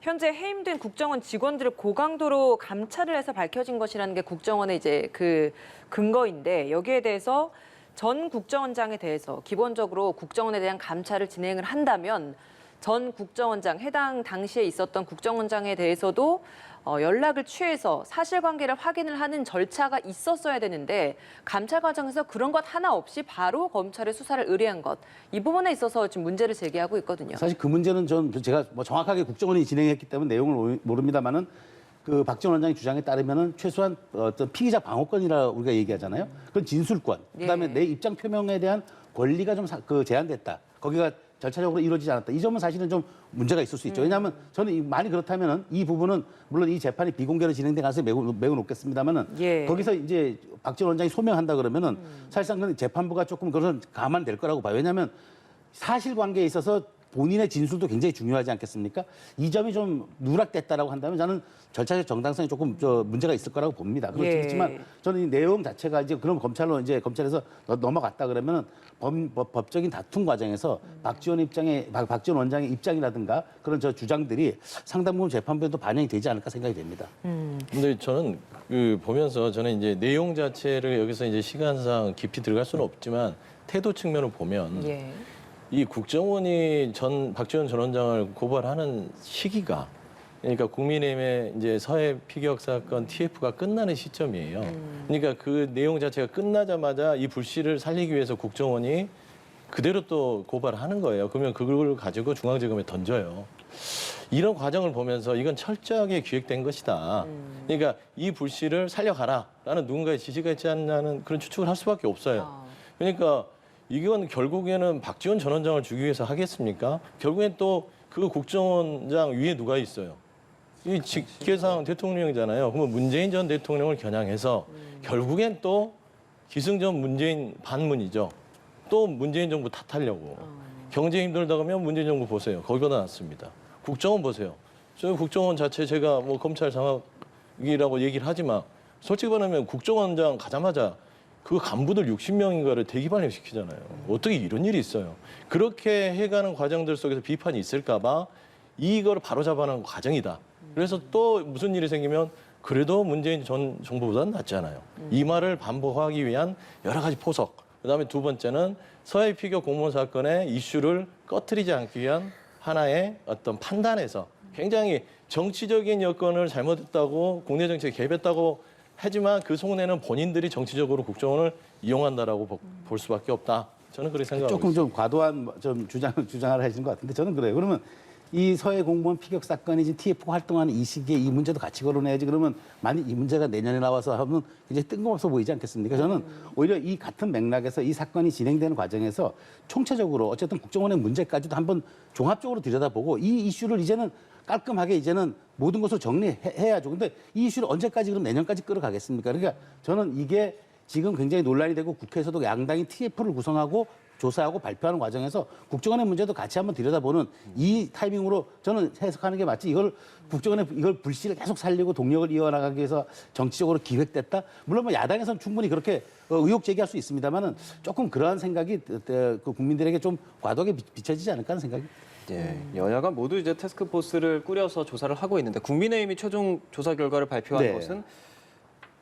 현재 해임된 국정원 직원들을 고강도로 감찰을 해서 밝혀진 것이라는 게 국정원의 이제 그 근거인데 여기에 대해서 전 국정원장에 대해서 기본적으로 국정원에 대한 감찰을 진행을 한다면 전 국정원장 해당 당시에 있었던 국정원장에 대해서도 연락을 취해서 사실관계를 확인을 하는 절차가 있었어야 되는데 감찰 과정에서 그런 것 하나 없이 바로 검찰에 수사를 의뢰한 것 이 부분에 있어서 지금 문제를 제기하고 있거든요. 사실 그 문제는 제가 뭐 정확하게 국정원이 진행했기 때문에 내용을 모릅니다만은 그 박지원 원장의 주장에 따르면은 최소한 어떤 피의자 방어권이라 우리가 얘기하잖아요. 그건 진술권. 그다음에 예. 내 입장 표명에 대한 권리가 좀 제한됐다. 거기가 절차적으로 이루어지지 않았다. 이 점은 사실은 좀 문제가 있을 수 있죠. 왜냐하면 저는 많이 그렇다면은 이 부분은 물론 이 재판이 비공개로 진행된 가능성이 매우 높겠습니다만은 예. 거기서 이제 박지원 원장이 소명한다 그러면은 사실상 그건 재판부가 조금 그것은 감안될 거라고 봐요. 왜냐하면 사실관계에 있어서 본인의 진술도 굉장히 중요하지 않겠습니까? 이 점이 좀 누락됐다라고 한다면 저는 절차적 정당성이 조금 문제가 있을 거라고 봅니다. 그렇지만 저는 이 내용 자체가 이제 그럼 검찰에서 넘어갔다 그러면은 법적인 다툼 과정에서 박지원 원장의 입장이라든가 그런 주장들이 상당 부분 재판부에도 반영이 되지 않을까 생각이 됩니다. 근데 저는 보면서 저는 이제 내용 자체를 여기서 이제 시간상 깊이 들어갈 수는 없지만 태도 측면을 보면 예. 이 국정원이 박지원 전 원장을 고발하는 시기가 그러니까 국민의힘의 이제 서해 피격 사건 TF가 끝나는 시점이에요. 그러니까 그 내용 자체가 끝나자마자 이 불씨를 살리기 위해서 국정원이 그대로 또 고발하는 거예요. 그러면 그걸 가지고 중앙지검에 던져요. 이런 과정을 보면서 이건 철저하게 기획된 것이다. 그러니까 이 불씨를 살려가라라는 누군가의 지시가 있지 않냐는 그런 추측을 할 수밖에 없어요. 그러니까 이건 결국에는 박지원 전 원장을 주기 위해서 하겠습니까? 결국엔 또 그 국정원장 위에 누가 있어요? 이 직계상 대통령이잖아요. 그러면 문재인 전 대통령을 겨냥해서 결국엔 또 기승전 문재인 반문이죠. 또 문재인 정부 탓하려고. 경제 힘들다 그러면 문재인 정부 보세요. 거기다 놨습니다. 국정원 보세요. 저 국정원 자체 제가 뭐 검찰 장악이라고 얘기를 하지만 솔직히 말하면 국정원장 가자마자 그 간부들 60명인가를 대기 발령시키잖아요. 어떻게 이런 일이 있어요. 그렇게 해가는 과정들 속에서 비판이 있을까 봐 이거를 바로잡아내는 과정이다. 그래서 또 무슨 일이 생기면 그래도 문재인 전 정부보다는 낫잖아요. 이 말을 반복하기 위한 여러 가지 포석. 그다음에 두 번째는 서해 피격 공무원 사건의 이슈를 꺼트리지 않기 위한 하나의 어떤 판단에서 굉장히 정치적인 여건을 잘못했다고 국내 정치에 개입했다고 하지만 그 속내는 본인들이 정치적으로 국정원을 이용한다라고 볼 수밖에 없다. 저는 그렇게 생각하고 조금 있습니다. 좀 과도한 좀 주장을 하시는 것 같은데 저는 그래요. 그러면 이 서해 공무원 피격 사건이 지금 TF 활동하는 이 시기에 이 문제도 같이 거론해야지. 그러면 만약 이 문제가 내년에 나와서 하면 굉장히 뜬금없어 보이지 않겠습니까? 저는 오히려 이 같은 맥락에서 이 사건이 진행되는 과정에서 총체적으로 어쨌든 국정원의 문제까지도 한번 종합적으로 들여다보고 이 이슈를 이제는 깔끔하게 이제는 모든 것을 정리해야죠. 근데 이 이슈를 언제까지 그럼 내년까지 끌어가겠습니까? 그러니까 저는 이게 지금 굉장히 논란이 되고 국회에서도 양당이 TF를 구성하고 조사하고 발표하는 과정에서 국정원의 문제도 같이 한번 들여다보는 이 타이밍으로 저는 해석하는 게 맞지. 이걸 국정원의 이걸 불씨를 계속 살리고 동력을 이어나가기 위해서 정치적으로 기획됐다. 물론 뭐 야당에서는 충분히 그렇게 의혹 제기할 수 있습니다만은 조금 그러한 생각이 그 국민들에게 좀 과도하게 비춰지지 않을까 하는 생각이. 예, 여야가 모두 이제 태스크포스를 꾸려서 조사를 하고 있는데 국민의힘이 최종 조사 결과를 발표한 네. 것은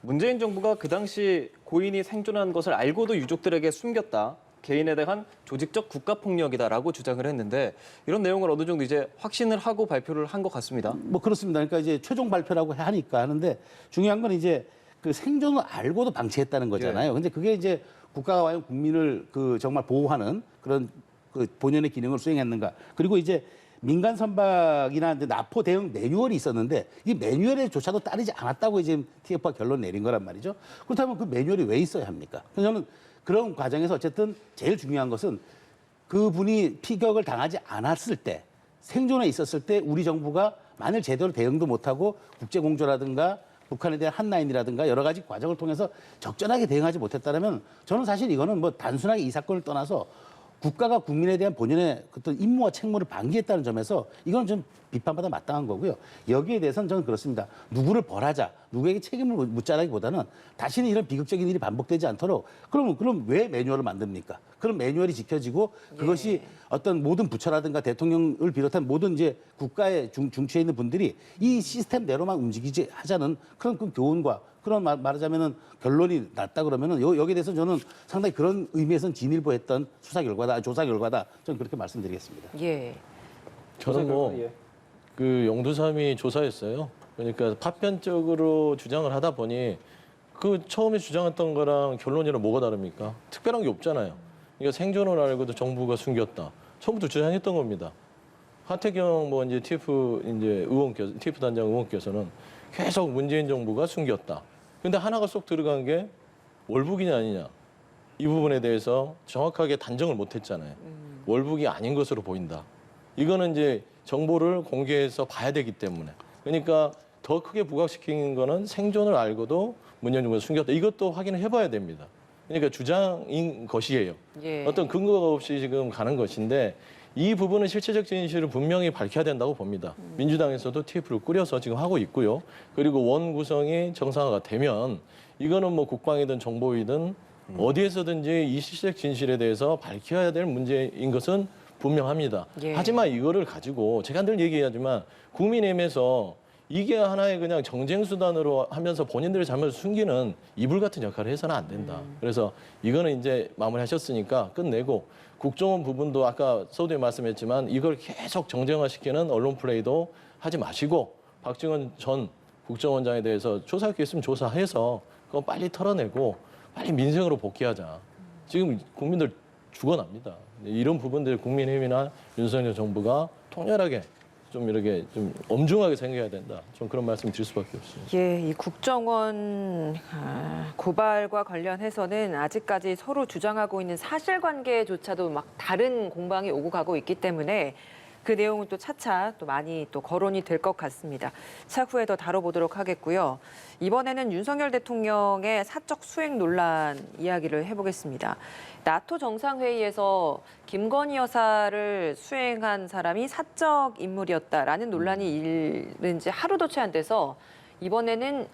문재인 정부가 그 당시 고인이 생존한 것을 알고도 유족들에게 숨겼다. 개인에 대한 조직적 국가폭력이다라고 주장을 했는데 이런 내용을 어느 정도 이제 확신을 하고 발표를 한 것 같습니다. 뭐 그렇습니다. 그러니까 이제 최종 발표라고 하니까 하는데 중요한 건 이제 그 생존을 알고도 방치했다는 거잖아요. 근데 그게 이제 국가가 과연 국민을 그 정말 보호하는 그런 그 본연의 기능을 수행했는가. 그리고 이제 민간 선박이나 이제 납포 대응 매뉴얼이 있었는데 이 매뉴얼에조차도 따르지 않았다고 이제 TF가 결론 내린 거란 말이죠. 그렇다면 그 매뉴얼이 왜 있어야 합니까? 그래서 저는 그런 과정에서 어쨌든 제일 중요한 것은 그분이 피격을 당하지 않았을 때 생존해 있었을 때 우리 정부가 만일 제대로 대응도 못하고 국제공조라든가 북한에 대한 한라인이라든가 여러 가지 과정을 통해서 적절하게 대응하지 못했다면 저는 사실 이거는 뭐 단순하게 이 사건을 떠나서 국가가 국민에 대한 본연의 어떤 임무와 책무를 방기했다는 점에서 이건 좀 비판받아 마땅한 거고요. 여기에 대해서는 저는 그렇습니다. 누구를 벌하자, 누구에게 책임을 묻자라기보다는 다시는 이런 비극적인 일이 반복되지 않도록 그럼 왜 매뉴얼을 만듭니까? 그럼 매뉴얼이 지켜지고 그것이 어떤 모든 부처라든가 대통령을 비롯한 모든 이제 국가의 중추에 있는 분들이 이 시스템대로만 움직이지 하자는 그런 그 교훈과 그런 말하자면은 결론이 났다 그러면은 여기에 대해서 저는 상당히 그런 의미에서는 진일보했던 수사 결과다, 조사 결과다. 저는 그렇게 말씀드리겠습니다. 예. 저는 뭐 예. 그 영두삼이 조사했어요. 그러니까 파편적으로 주장을 하다 보니 그 처음에 주장했던 거랑 결론이랑 뭐가 다릅니까? 특별한 게 없잖아요. 그러니까 생존을 알고도 정부가 숨겼다. 처음부터 주장했던 겁니다. 하태경 뭐 이제 TF 이제 의원께서 TF 단장 의원께서는 계속 문재인 정부가 숨겼다. 근데 하나가 쏙 들어간 게 월북이냐 아니냐. 이 부분에 대해서 정확하게 단정을 못 했잖아요. 월북이 아닌 것으로 보인다. 이거는 이제 정보를 공개해서 봐야 되기 때문에. 그러니까 더 크게 부각시킨 거는 생존을 알고도 문재인 정부가 숨겼다. 이것도 확인을 해봐야 됩니다. 그러니까 주장인 것이에요. 예. 어떤 근거가 없이 지금 가는 것인데 이 부분은 실체적 진실을 분명히 밝혀야 된다고 봅니다. 민주당에서도 TF를 꾸려서 지금 하고 있고요. 그리고 원 구성이 정상화가 되면 이거는 뭐 국방이든 정보이든 어디에서든지 이 실체적 진실에 대해서 밝혀야 될 문제인 것은 분명합니다. 예. 하지만 이거를 가지고 제가 늘 얘기하지만 국민의힘에서 이게 하나의 그냥 정쟁 수단으로 하면서 본인들의 잘못을 숨기는 이불 같은 역할을 해서는 안 된다. 그래서 이거는 이제 마무리하셨으니까 끝내고 국정원 부분도 아까 서두에 말씀했지만 이걸 계속 정쟁화시키는 언론 플레이도 하지 마시고 박지원 전 국정원장에 대해서 조사할 게 있으면 조사해서 그거 빨리 털어내고 빨리 민생으로 복귀하자. 지금 국민들 죽어납니다. 이런 부분들 국민의힘이나 윤석열 정부가 통렬하게 좀 이렇게 좀 엄중하게 생각해야 된다. 좀 그런 말씀 드릴 수밖에 없습니다. 예, 이 국정원 고발과 관련해서는 아직까지 서로 주장하고 있는 사실관계조차도 막 다른 공방이 오고 가고 있기 때문에 그 내용은 또 차차 또 많이 또 거론이 될 것 같습니다. 차후에 더 다뤄보도록 하겠고요. 이번에는 윤석열 대통령의 사적 수행 논란 이야기를 해보겠습니다. 나토 정상회의에서 김건희 여사를 수행한 사람이 사적 인물이었다라는 논란이 일은 지 하루도 채 안 돼서 이번에는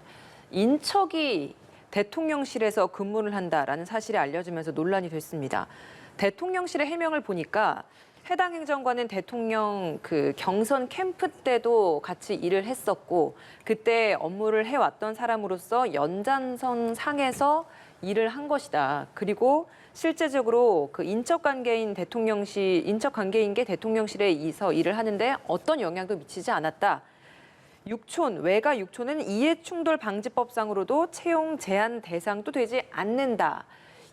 인척이 대통령실에서 근무를 한다라는 사실이 알려지면서 논란이 됐습니다. 대통령실의 해명을 보니까 해당 행정관은 대통령 그 경선 캠프 때도 같이 일을 했었고 그때 업무를 해왔던 사람으로서 연장선 상에서 일을 한 것이다. 그리고 실제적으로 그 인적 관계인 게 대통령실에서 일을 하는데 어떤 영향도 미치지 않았다. 외가 육촌은 이해충돌 방지법상으로도 채용 제한 대상도 되지 않는다.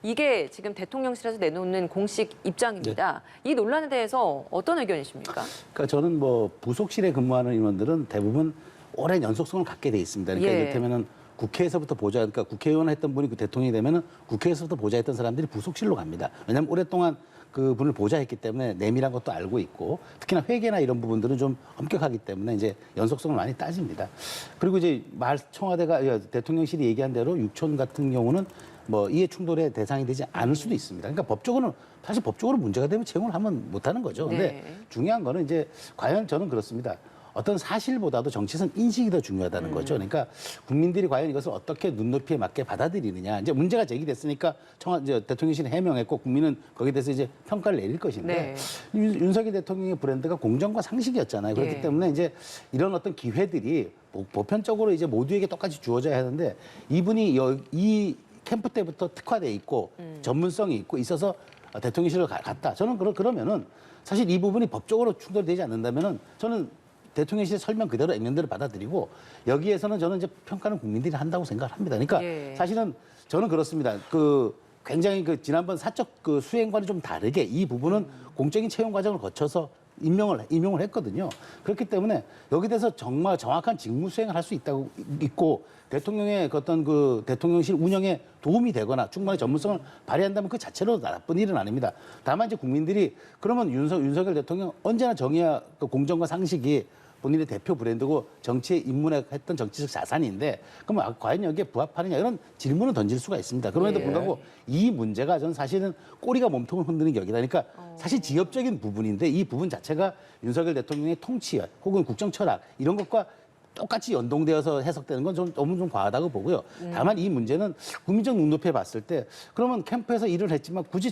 이게 지금 대통령실에서 내놓는 공식 입장입니다. 이 논란에 대해서 어떤 의견이십니까? 그러니까 저는 뭐 부속실에 근무하는 인원들은 대부분 오랜 연속성을 갖게 돼 있습니다. 그러니까 예. 이를테면은 국회에서부터 그러니까 국회의원 했던 분이 그 대통령이 되면은 국회에서부터 보좌했던 사람들이 부속실로 갑니다. 왜냐하면 오랫동안 그 분을 보좌했기 때문에 내밀한 것도 알고 있고 특히나 회계나 이런 부분들은 좀 엄격하기 때문에 이제 연속성을 많이 따집니다. 그리고 이제 청와대가 대통령실이 얘기한 대로 육촌 같은 경우는 뭐 이해 충돌의 대상이 되지 않을 수도 있습니다. 그러니까 사실 법적으로 문제가 되면 채용을 하면 못하는 거죠. 근데 네. 중요한 거는 이제 과연 저는 그렇습니다. 어떤 사실보다도 정치적 인식이 더 중요하다는 거죠. 그러니까 국민들이 과연 이것을 어떻게 눈높이에 맞게 받아들이느냐. 이제 문제가 제기됐으니까 대통령실이 해명했고 국민은 거기에 대해서 이제 평가를 내릴 것인데 네. 윤석열 대통령의 브랜드가 공정과 상식이었잖아요. 그렇기 예. 때문에 이제 이런 어떤 기회들이 보편적으로 이제 모두에게 똑같이 주어져야 하는데 이분이 이 캠프 때부터 특화돼 있고 전문성이 있어서 대통령실을 갔다. 저는 그러면은 사실 이 부분이 법적으로 충돌되지 않는다면은 저는 대통령실의 설명 그대로 액면대로 받아들이고 여기에서는 저는 이제 평가는 국민들이 한다고 생각을 합니다. 그러니까 예. 사실은 저는 그렇습니다. 굉장히 지난번 사적 수행과는 좀 다르게 이 부분은 공적인 채용 과정을 거쳐서 임용을 했거든요. 그렇기 때문에 여기 대해서 정말 정확한 직무 수행을 할 수 있고 대통령의 어떤 대통령실 운영에 도움이 되거나 충분히 전문성을 발휘한다면 그 자체로 나쁜 일은 아닙니다. 다만 이제 국민들이 그러면 윤석열 대통령 언제나 정의와 공정과 상식이 본인의 대표 브랜드고 정치에 입문했던 정치적 자산인데 그럼 과연 여기에 부합하느냐 이런 질문을 던질 수가 있습니다. 그럼에도 예. 불구하고 이 문제가 저는 사실은 꼬리가 몸통을 흔드는 격이다. 그러니까 사실 지엽적인 부분인데 이 부분 자체가 윤석열 대통령의 통치 혹은 국정 철학 이런 것과 똑같이 연동되어서 해석되는 건 너무 좀 과하다고 보고요. 다만 이 문제는 국민적 눈높이에 봤을 때 그러면 캠프에서 일을 했지만 굳이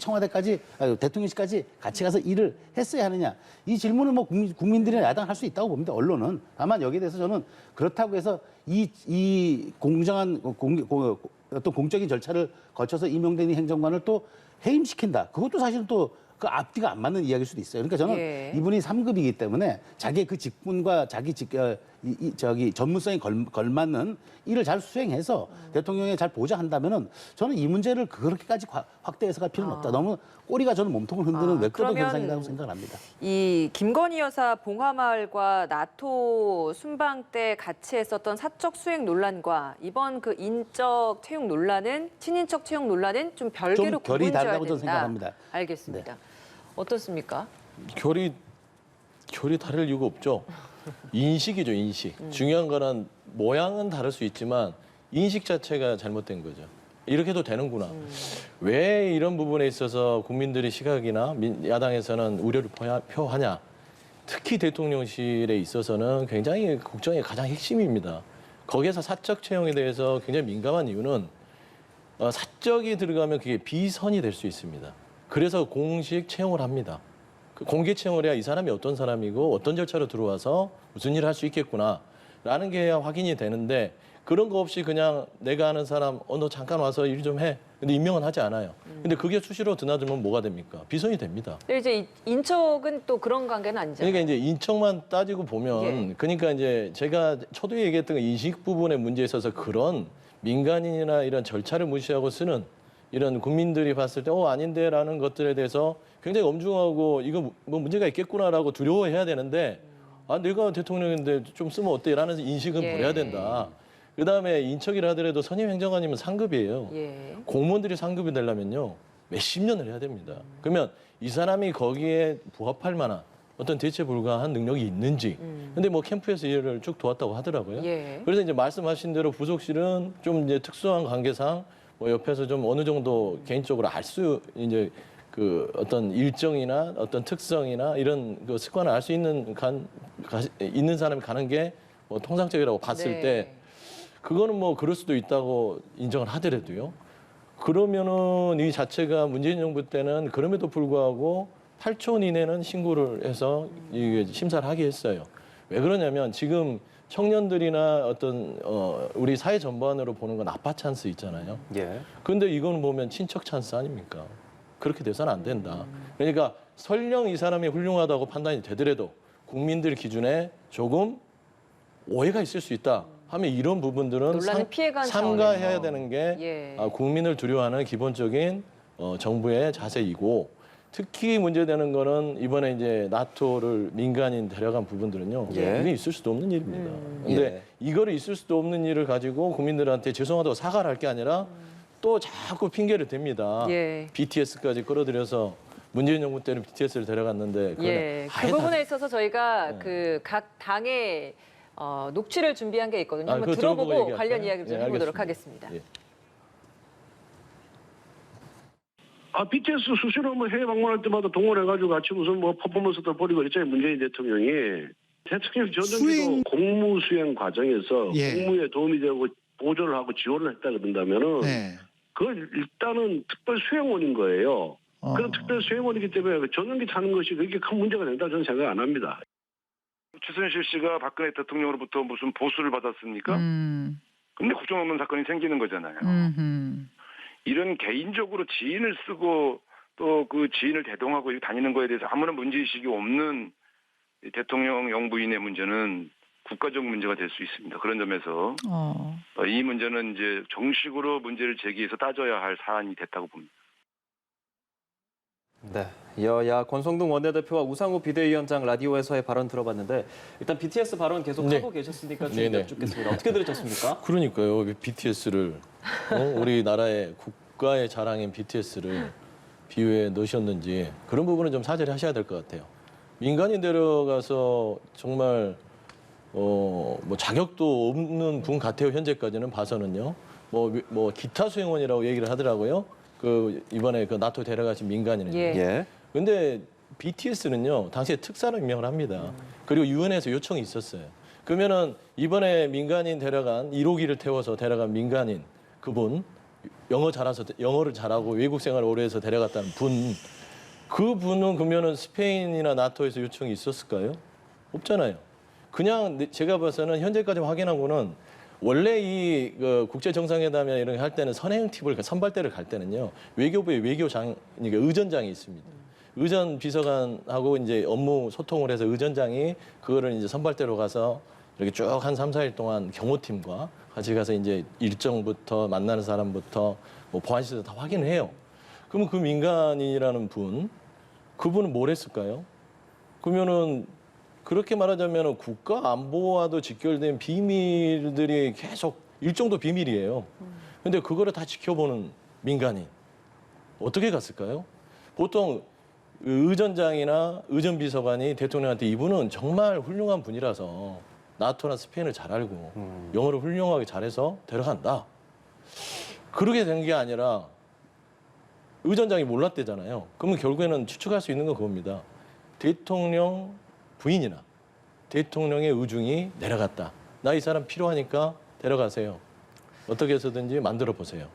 대통령실까지 같이 가서 일을 했어야 하느냐. 이 질문을 뭐 국민들이나 야당 할 수 있다고 봅니다. 언론은. 다만 여기에 대해서 저는 그렇다고 해서 이 공정한 어떤 공적인 절차를 거쳐서 임용된 이 행정관을 또 해임시킨다. 그것도 사실은 또 그 앞뒤가 안 맞는 이야기일 수도 있어요. 그러니까 저는 예. 이분이 3급이기 때문에 자기의 그 직분과 자기 전문성에 걸맞는 일을 잘 수행해서 대통령에 잘 보좌한다면은 저는 이 문제를 그렇게까지 확대해서 갈 필요는 없다. 너무 꼬리가 저는 몸통을 흔드는 외도적 그러면 현상이라고 생각을 합니다. 이 김건희 여사 봉하마을과 나토 순방 때 같이 했었던 사적 수행 논란과 이번 그 인적 채용 논란은 친인척 채용 논란은 좀 별개로 좀 결이 구분져야 다르다고 된다. 저는 생각합니다. 알겠습니다. 어떻습니까? 결이 다를 이유가 없죠. 인식이죠, 인식. 중요한 거는 모양은 다를 수 있지만 인식 자체가 잘못된 거죠. 이렇게 해도 되는구나. 왜 이런 부분에 있어서 국민들의 시각이나 야당에서는 우려를 표하냐. 특히 대통령실에 있어서는 굉장히 국정의 가장 핵심입니다. 거기에서 사적 채용에 대해서 굉장히 민감한 이유는 사적이 들어가면 그게 비선이 될 수 있습니다. 그래서 공식 채용을 합니다. 공개 채용을 해야 이 사람이 어떤 사람이고 어떤 절차로 들어와서 무슨 일을 할 수 있겠구나라는 게 확인이 되는데 그런 거 없이 그냥 내가 아는 사람 너 잠깐 와서 일 좀 해. 근데 임명은 하지 않아요. 근데 그게 수시로 드나들면 뭐가 됩니까? 비선이 됩니다. 근데 이제 인척은 또 그런 관계는 아니잖아요. 그러니까 이제 인척만 따지고 보면 예. 그러니까 이제 제가 초두에 얘기했던 그 인식 부분의 문제에 있어서 그런 민간인이나 이런 절차를 무시하고 쓰는 이런 국민들이 봤을 때 아닌데라는 것들에 대해서 굉장히 엄중하고 이거 뭐 문제가 있겠구나라고 두려워해야 되는데 내가 대통령인데 좀 쓰면 어때라는 인식은 예. 버려야 된다. 그다음에 인척이라 하더라도 선임 행정관이면 상급이에요. 예. 공무원들이 상급이 되려면요 몇십 년을 해야 됩니다. 그러면 이 사람이 거기에 부합할 만한 어떤 대체 불가한 능력이 있는지. 근데 뭐 캠프에서 일을 쭉 도왔다고 하더라고요. 예. 그래서 이제 말씀하신 대로 부속실은 좀 이제 특수한 관계상 뭐 옆에서 좀 어느 정도 개인적으로 알 수 이제 그 어떤 일정이나 어떤 특성이나 이런 그 습관을 알 수 있는 있는 사람이 가는 게 뭐 통상적이라고 봤을 네. 때 그거는 뭐 그럴 수도 있다고 인정을 하더라도요. 그러면은 이 자체가 문재인 정부 때는 그럼에도 불구하고 8초 이내는 신고를 해서 이게 심사를 하게 했어요. 왜 그러냐면 지금 청년들이나 어떤 우리 사회 전반으로 보는 건 아빠 찬스 있잖아요. 예. 근데 이거는 보면 친척 찬스 아닙니까? 그렇게 돼서는 안 된다. 그러니까 설령 이 사람이 훌륭하다고 판단이 되더라도 국민들 기준에 조금 오해가 있을 수 있다 하면 이런 부분들은 논란을 피해간 삼가해야 차원에서. 되는 게 예. 국민을 두려워하는 기본적인 정부의 자세이고 특히 문제되는 거는 이번에 이제 나토를 민간인 데려간 부분들은요. 예. 이게 있을 수도 없는 일입니다. 근데 예. 이거를 있을 수도 없는 일을 가지고 국민들한테 죄송하다고 사과를 할 게 아니라 또 자꾸 핑계를 댑니다. 예. BTS까지 끌어들여서 문재인 정부 때는 BTS를 데려갔는데 예, 그 아예 부분에 다- 있어서 저희가 네. 그 각 당의 녹취를 준비한 게 있거든요. 아, 한번 그거 들어보고 들어보고 얘기할까요? 관련 이야기를 좀 예, 해보도록 알겠습니다. 하겠습니다. 예. BTS 수시로 뭐 해외 방문할 때마다 동원해가지고 같이 무슨 뭐 퍼포먼스도 벌이고 있잖아요. 문재인 대통령이. 대통령 전정기도 공무 수행 과정에서 예. 공무에 도움이 되고 보조를 하고 지원을 했다 그런다면은 네. 그건 일단은 특별 수행원인 거예요. 어. 그런 특별 수행원이기 때문에 전용기 타는 것이 그렇게 큰 문제가 된다 저는 생각 안 합니다. 최순실 씨가 박근혜 대통령으로부터 무슨 보수를 받았습니까? 근데 국정원문 사건이 생기는 거잖아요. 이런 개인적으로 지인을 쓰고 또 그 지인을 대동하고 이렇게 다니는 거에 대해서 아무런 문제의식이 없는 이 대통령 영부인의 문제는 국가적 문제가 될 수 있습니다. 그런 점에서 이 문제는 이제 정식으로 문제를 제기해서 따져야 할 사안이 됐다고 봅니다. 네, 여야 권성동 원내대표와 우상호 비대위원장 라디오에서의 발언 들어봤는데 일단 BTS 발언 계속 네. 하고 계셨으니까 좀 네네. 여쭙겠습니다. 어떻게 들으셨습니까? 그러니까요. BTS를 우리나라의 국가의 자랑인 BTS를 비유에 넣으셨는지 그런 부분은 좀 사죄를 하셔야 될 것 같아요. 민간인 데려가서 정말 뭐 자격도 없는 분 같아요. 현재까지는 봐서는요. 뭐 기타 수행원이라고 얘기를 하더라고요. 그 이번에 그 나토 데려가신 민간인은. 예. 예. 근데 BTS는요 당시에 특사로 임명을 합니다. 그리고 유엔에서 요청이 있었어요. 그러면은 이번에 민간인 데려간 1호기를 태워서 데려간 민간인 그분 영어를 잘하고 외국 생활을 오래 해서 데려갔다는 그분은 그러면은 스페인이나 나토에서 요청이 있었을까요? 없잖아요. 그냥 제가 봐서는 현재까지 확인한 거는 원래 이 국제 정상회담이나 이런 거 할 때는 선행 팁을 선발대를 갈 때는요 외교부에 외교장 그러니까 의전장이 있습니다. 의전 비서관하고 이제 업무 소통을 해서 의전장이 그거를 이제 선발대로 가서 이렇게 쭉 한 3, 4일 동안 경호팀과 같이 가서 이제 일정부터 만나는 사람부터 뭐 보안시설 다 확인을 해요. 그러면 그 민간인이라는 그분은 뭘 했을까요? 그러면은 그렇게 말하자면 국가 안보와도 직결된 비밀들이 계속 일정도 비밀이에요. 근데 그거를 다 지켜보는 민간인 어떻게 갔을까요? 보통 의전장이나 의전비서관이 대통령한테 이분은 정말 훌륭한 분이라서 나토나 스페인을 잘 알고 영어를 훌륭하게 잘해서 데려간다. 그렇게 된 게 아니라 의전장이 몰랐대잖아요. 그러면 결국에는 추측할 수 있는 건 그겁니다. 대통령 부인이나 대통령의 의중이 내려갔다. 나 이 사람 필요하니까 데려가세요. 어떻게 해서든지 만들어 보세요.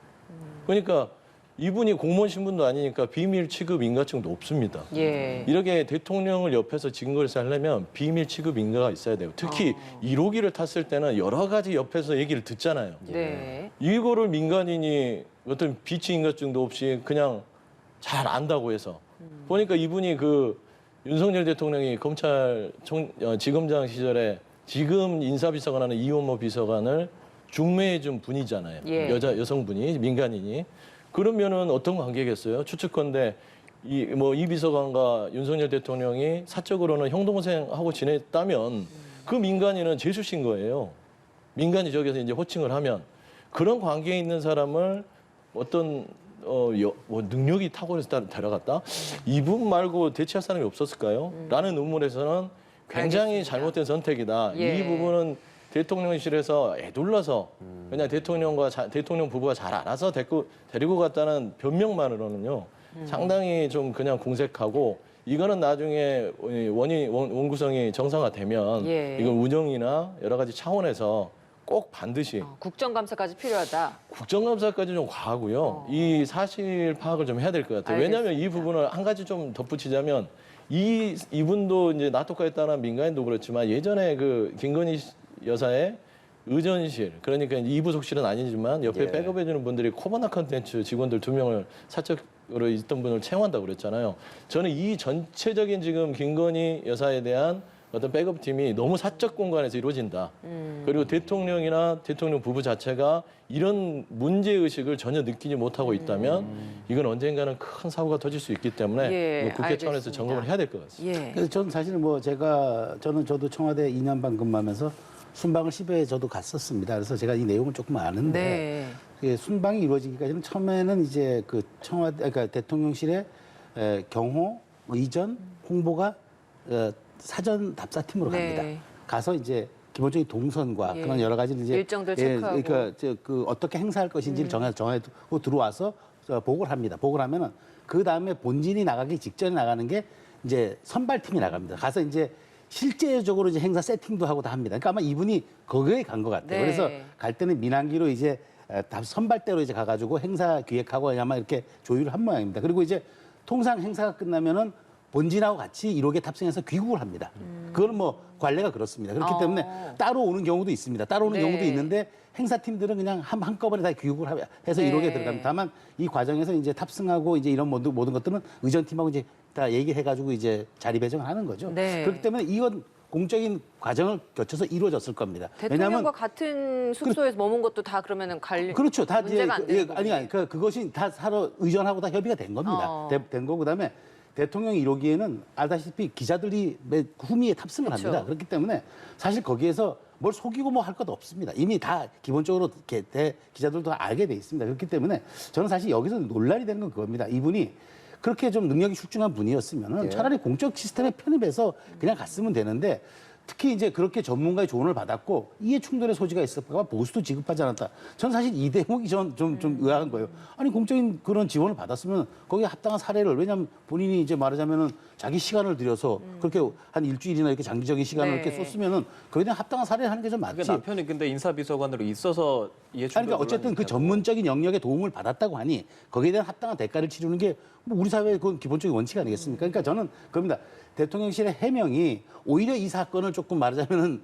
그러니까 이분이 공무원 신분도 아니니까 비밀 취급 인가증도 없습니다. 예. 이렇게 대통령을 옆에서 증거를 하려면 비밀 취급 인가가 있어야 돼요. 특히 1호기를 탔을 때는 여러 가지 옆에서 얘기를 듣잖아요. 네. 이거를 민간인이 어떤 비치 인가증도 없이 그냥 잘 안다고 해서 보니까 이분이 그 윤석열 대통령이 지검장 시절에 지금 인사비서관하는 이원모 비서관을 중매해준 분이잖아요. 예. 여성분이 민간인이 그러면은 어떤 관계겠어요? 추측컨대 이 비서관과 윤석열 대통령이 사적으로는 형동생하고 지냈다면 그 민간인은 재수신 거예요. 민간이 저기서 이제 호칭을 하면 그런 관계에 있는 사람을 어떤 능력이 탁월해서 데려갔다? 이분 말고 대체할 사람이 없었을까요? 라는 의문에서는 굉장히 알겠습니다. 잘못된 선택이다. 예. 이 부분은 대통령실에서 애둘러서 그냥 대통령 부부가 잘 알아서 데리고 갔다는 변명만으로는요 상당히 좀 그냥 공색하고 이거는 나중에 원구성이 정상화되면 예. 이건 운영이나 여러 가지 차원에서 꼭 반드시 국정감사까지 필요하다. 국정감사까지 좀 과하고요. 이 사실 파악을 좀 해야 될 것 같아요. 왜냐하면 이 부분을 한 가지 좀 덧붙이자면 이분도 이제 나토카에 따른 민간인도 그렇지만 예전에 그 김건희 여사의 의전실, 그러니까 이부속실은 아니지만 옆에 예. 백업해주는 분들이 코바나 컨텐츠 직원들 2명을 사적으로 있던 분을 채용한다고 그랬잖아요. 저는 이 전체적인 지금 김건희 여사에 대한 어떤 백업 팀이 너무 사적 공간에서 이루어진다. 그리고 대통령이나 대통령 부부 자체가 이런 문제의식을 전혀 느끼지 못하고 있다면 이건 언젠가는 큰 사고가 터질 수 있기 때문에 예, 이거 국회 차원에서 알겠습니다. 점검을 해야 될 것 같습니다. 예. 그래서 저는 사실 뭐 저도 청와대 2년 반 근무하면서 순방을 10회 저도 갔었습니다. 그래서 제가 이 내용을 조금 아는데 네. 그게 순방이 이루어지기까지는 처음에는 이제 그 청와대, 그러니까 대통령실의 경호, 의전, 홍보가 사전 답사팀으로 네. 갑니다. 가서 이제 기본적인 동선과 예. 그런 여러 가지 이제 일정들 체크하고. 그러니까 그 어떻게 행사할 것인지를 정해두고 들어와서 보고를 합니다. 보고를 하면은 그 다음에 본진이 나가기 직전에 나가는 게 이제 선발팀이 나갑니다. 가서 이제 실제적으로 이제 행사 세팅도 하고 다 합니다. 그러니까 아마 이분이 거기에 간 것 같아요. 네. 그래서 갈 때는 민항기로 이제 선발대로 이제 가가지고 행사 기획하고 아마 이렇게 조율을 한 모양입니다. 그리고 이제 통상 행사가 끝나면은 본진하고 같이 1호기에 탑승해서 귀국을 합니다. 그거는 뭐 관례가 그렇습니다. 그렇기 때문에 따로 오는 경우도 있습니다. 따로 오는 네. 경우도 있는데 행사팀들은 그냥 한꺼번에 다 귀국을 해서 네. 1호기에 들어갑니다. 다만 이 과정에서 이제 탑승하고 이제 이런 모든 것들은 의전팀하고 이제 다 얘기해가지고 이제 자리 배정을 하는 거죠. 네. 그렇기 때문에 이건 공적인 과정을 거쳐서 이루어졌을 겁니다. 대통령과 같은 숙소에서 머문 것도 다 그러면은 그렇죠. 다 이제 문제가 안 되는 거군요. 아니 그것이 다 서로 의전하고 다 협의가 된 겁니다. 된 거고 그다음에 대통령이 이러기에는 알다시피 기자들이 후미에 탑승을 그렇죠. 합니다. 그렇기 때문에 사실 거기에서 뭘 속이고 뭐 할 것도 없습니다. 이미 다 기본적으로 기자들도 다 알게 돼 있습니다. 그렇기 때문에 저는 사실 여기서 논란이 되는 건 그겁니다. 이분이 그렇게 좀 능력이 출중한 분이었으면은 차라리 공적 시스템에 편입해서 그냥 갔으면 되는데 특히 이제 그렇게 전문가의 조언을 받았고 이해 충돌의 소지가 있을까 봐 보수도 지급하지 않았다. 전 사실 이 대목이 좀 의아한 거예요. 아니 공적인 그런 지원을 받았으면 거기에 합당한 사례를 왜냐하면 본인이 이제 말하자면은 자기 시간을 들여서 그렇게 한 일주일이나 이렇게 장기적인 시간을 네. 이렇게 썼으면은 거기에 대한 합당한 사례를 하는 게 좀 맞지. 그게 남편이 근데 인사비서관으로 있어서 이해 충돌 그러니까 어쨌든 그 전문적인 영역에 도움을 받았다고 하니 거기에 대한 합당한 대가를 치르는 게 뭐 우리 사회의 그건 기본적인 원칙 아니겠습니까? 그러니까 저는 그겁니다. 대통령실의 해명이 오히려 이 사건을 조금 말하자면은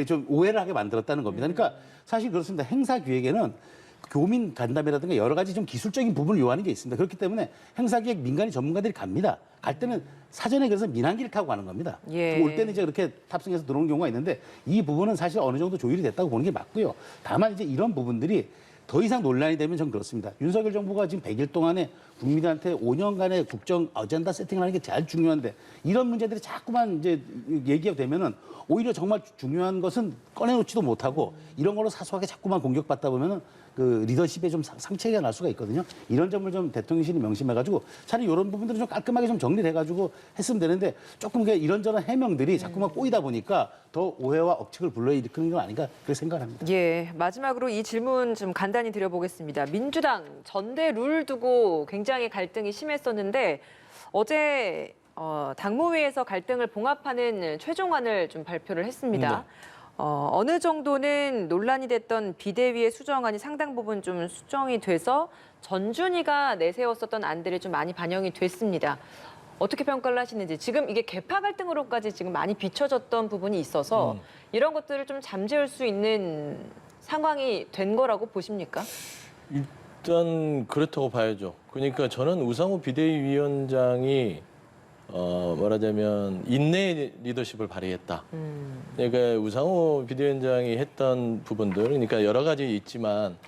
좀 오해를 하게 만들었다는 겁니다. 그러니까 사실 그렇습니다. 행사 기획에는 교민 간담회라든가 여러 가지 좀 기술적인 부분을 요하는 게 있습니다. 그렇기 때문에 행사 기획 민간인 전문가들이 갑니다. 갈 때는 사전에 그래서 민항기를 타고 가는 겁니다. 예. 올 때는 이제 그렇게 탑승해서 들어오는 경우가 있는데 이 부분은 사실 어느 정도 조율이 됐다고 보는 게 맞고요. 다만 이제 이런 부분들이 더 이상 논란이 되면 전 그렇습니다. 윤석열 정부가 지금 100일 동안에 국민들한테 5년간의 국정 어젠다 세팅을 하는 게 제일 중요한데 이런 문제들이 자꾸만 이제 얘기가 되면은 오히려 정말 중요한 것은 꺼내놓지도 못하고 이런 걸로 사소하게 자꾸만 공격받다 보면은 그 리더십에 좀 상처가 날 수가 있거든요. 이런 점을 좀 대통령실이 명심해가지고 차라리 이런 부분들을 좀 깔끔하게 좀 정리해가지고 했으면 되는데 조금 이런저런 해명들이 자꾸만 꼬이다 보니까 더 오해와 억측을 불러일으키는 건 아닌가 그렇게 생각합니다. 예, 마지막으로 이 질문 좀 간단히 드려보겠습니다. 민주당 전대 룰 두고 굉장히 갈등이 심했었는데 어제 당무회에서 갈등을 봉합하는 최종안을 좀 발표를 했습니다. 어느 정도는 논란이 됐던 비대위의 수정안이 상당 부분 좀 수정이 돼서 전준희가 내세웠었던 안들이 좀 많이 반영이 됐습니다. 어떻게 평가를 하시는지 지금 이게 계파 갈등으로까지 지금 많이 비춰졌던 부분이 있어서 이런 것들을 좀 잠재울 수 있는 상황이 된 거라고 보십니까? 일단 그렇다고 봐야죠. 그러니까 저는 우상호 비대위원장이 말하자면 인내 리더십을 발휘했다. 그러니까 우상호 비대위원장이 했던 부분들, 그러니까 여러 가지 있지만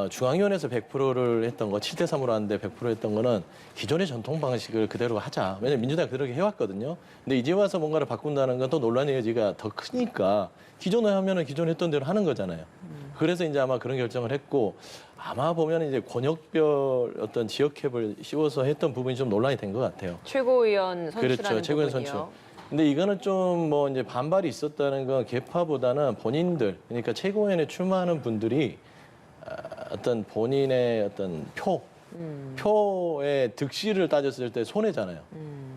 중앙위원회에서 100%를 했던 거, 7대3으로 하는데 100% 했던 거는 기존의 전통 방식을 그대로 하자. 왜냐면 민주당이 그대로 해왔거든요. 근데 이제 와서 뭔가를 바꾼다는 건 또 논란의 여지가 더 크니까 기존에 하면은 기존에 했던 대로 하는 거잖아요. 그래서 이제 아마 그런 결정을 했고 아마 보면 이제 권역별 어떤 지역캡을 씌워서 했던 부분이 좀 논란이 된 것 같아요. 최고위원 선출하는 그렇죠. 최고위원 부분이요. 선출. 근데 이거는 좀 뭐 이제 반발이 있었다는 건 개파보다는 본인들, 그러니까 최고위원에 출마하는 분들이 어떤 본인의 어떤 표의 득실을 따졌을 때 손해잖아요.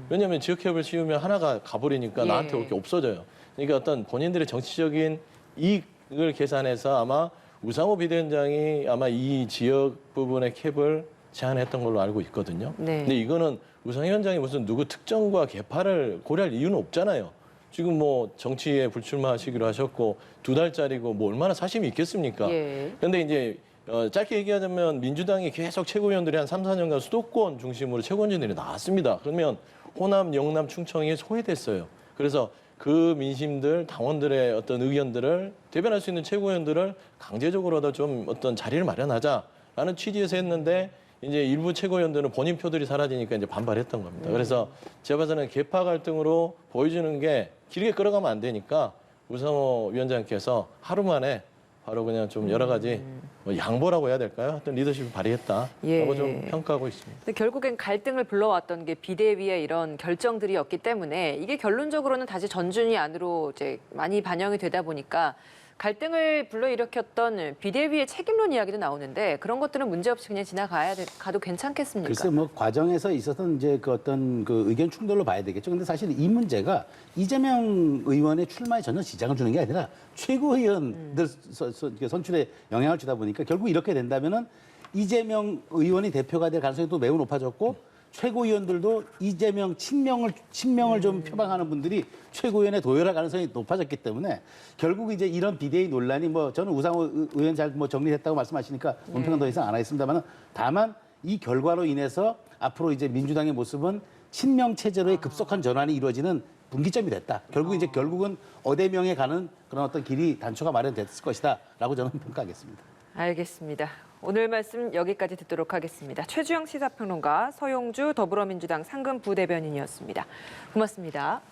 왜냐하면 지역협을 씌우면 하나가 가버리니까 예. 나한테 올 게 없어져요. 그러니까 어떤 본인들의 정치적인 이익 이걸 계산해서 아마 우상호 비대위원장이 아마 이 지역 부분의 캡을 제안했던 걸로 알고 있거든요. 네. 근데 이거는 우상호 위원장이 무슨 누구 특정과 계파를 고려할 이유는 없잖아요. 지금 뭐 정치에 불출마하시기로 하셨고 2달짜리고 뭐 얼마나 사심이 있겠습니까? 예. 그런데 이제 짧게 얘기하자면 민주당이 계속 최고위원들이 한 3, 4년간 수도권 중심으로 최고위원들이 나왔습니다. 그러면 호남, 영남, 충청이 소외됐어요. 그래서 그 민심들, 당원들의 어떤 의견들을 대변할 수 있는 최고위원들을 강제적으로라도 좀 어떤 자리를 마련하자라는 취지에서 했는데 이제 일부 최고위원들은 본인 표들이 사라지니까 이제 반발했던 겁니다. 그래서 제가 봐서는 계파 갈등으로 보여주는 게 길게 끌어가면 안 되니까 우상호 위원장께서 하루 만에 바로 그냥 좀 여러 가지 뭐 양보라고 해야 될까요? 하여튼 리더십을 발휘했다라고 예. 좀 평가하고 있습니다. 근데 결국엔 갈등을 불러왔던 게 비대위의 이런 결정들이었기 때문에 이게 결론적으로는 다시 전준위 안으로 이제 많이 반영이 되다 보니까 갈등을 불러일으켰던 비대위의 책임론 이야기도 나오는데 그런 것들은 문제없이 그냥 가도 괜찮겠습니까? 글쎄 뭐 과정에서 있었던 이제 그 어떤 그 의견 충돌로 봐야 되겠죠. 근데 사실 이 문제가 이재명 의원의 출마에 전혀 지장을 주는 게 아니라 최고위원들 선출에 영향을 주다 보니까 결국 이렇게 된다면은 이재명 의원이 대표가 될 가능성이 또 매우 높아졌고 최고위원들도 이재명 친명을 좀 표방하는 분들이 최고위원에 도열할 가능성이 높아졌기 때문에 결국 이제 이런 비대위 논란이 뭐 저는 우상호 의원 잘 뭐 정리했다고 말씀하시니까 논평은 더 이상 안 하겠습니다만 다만 이 결과로 인해서 앞으로 이제 민주당의 모습은 친명 체제로의 급속한 전환이 이루어지는 분기점이 됐다. 결국은 어대명에 가는 그런 어떤 길이 단초가 마련됐을 것이다라고 저는 평가하겠습니다. 알겠습니다. 오늘 말씀 여기까지 듣도록 하겠습니다. 최주영 시사평론가, 서용주 더불어민주당 상근 부대변인이었습니다. 고맙습니다.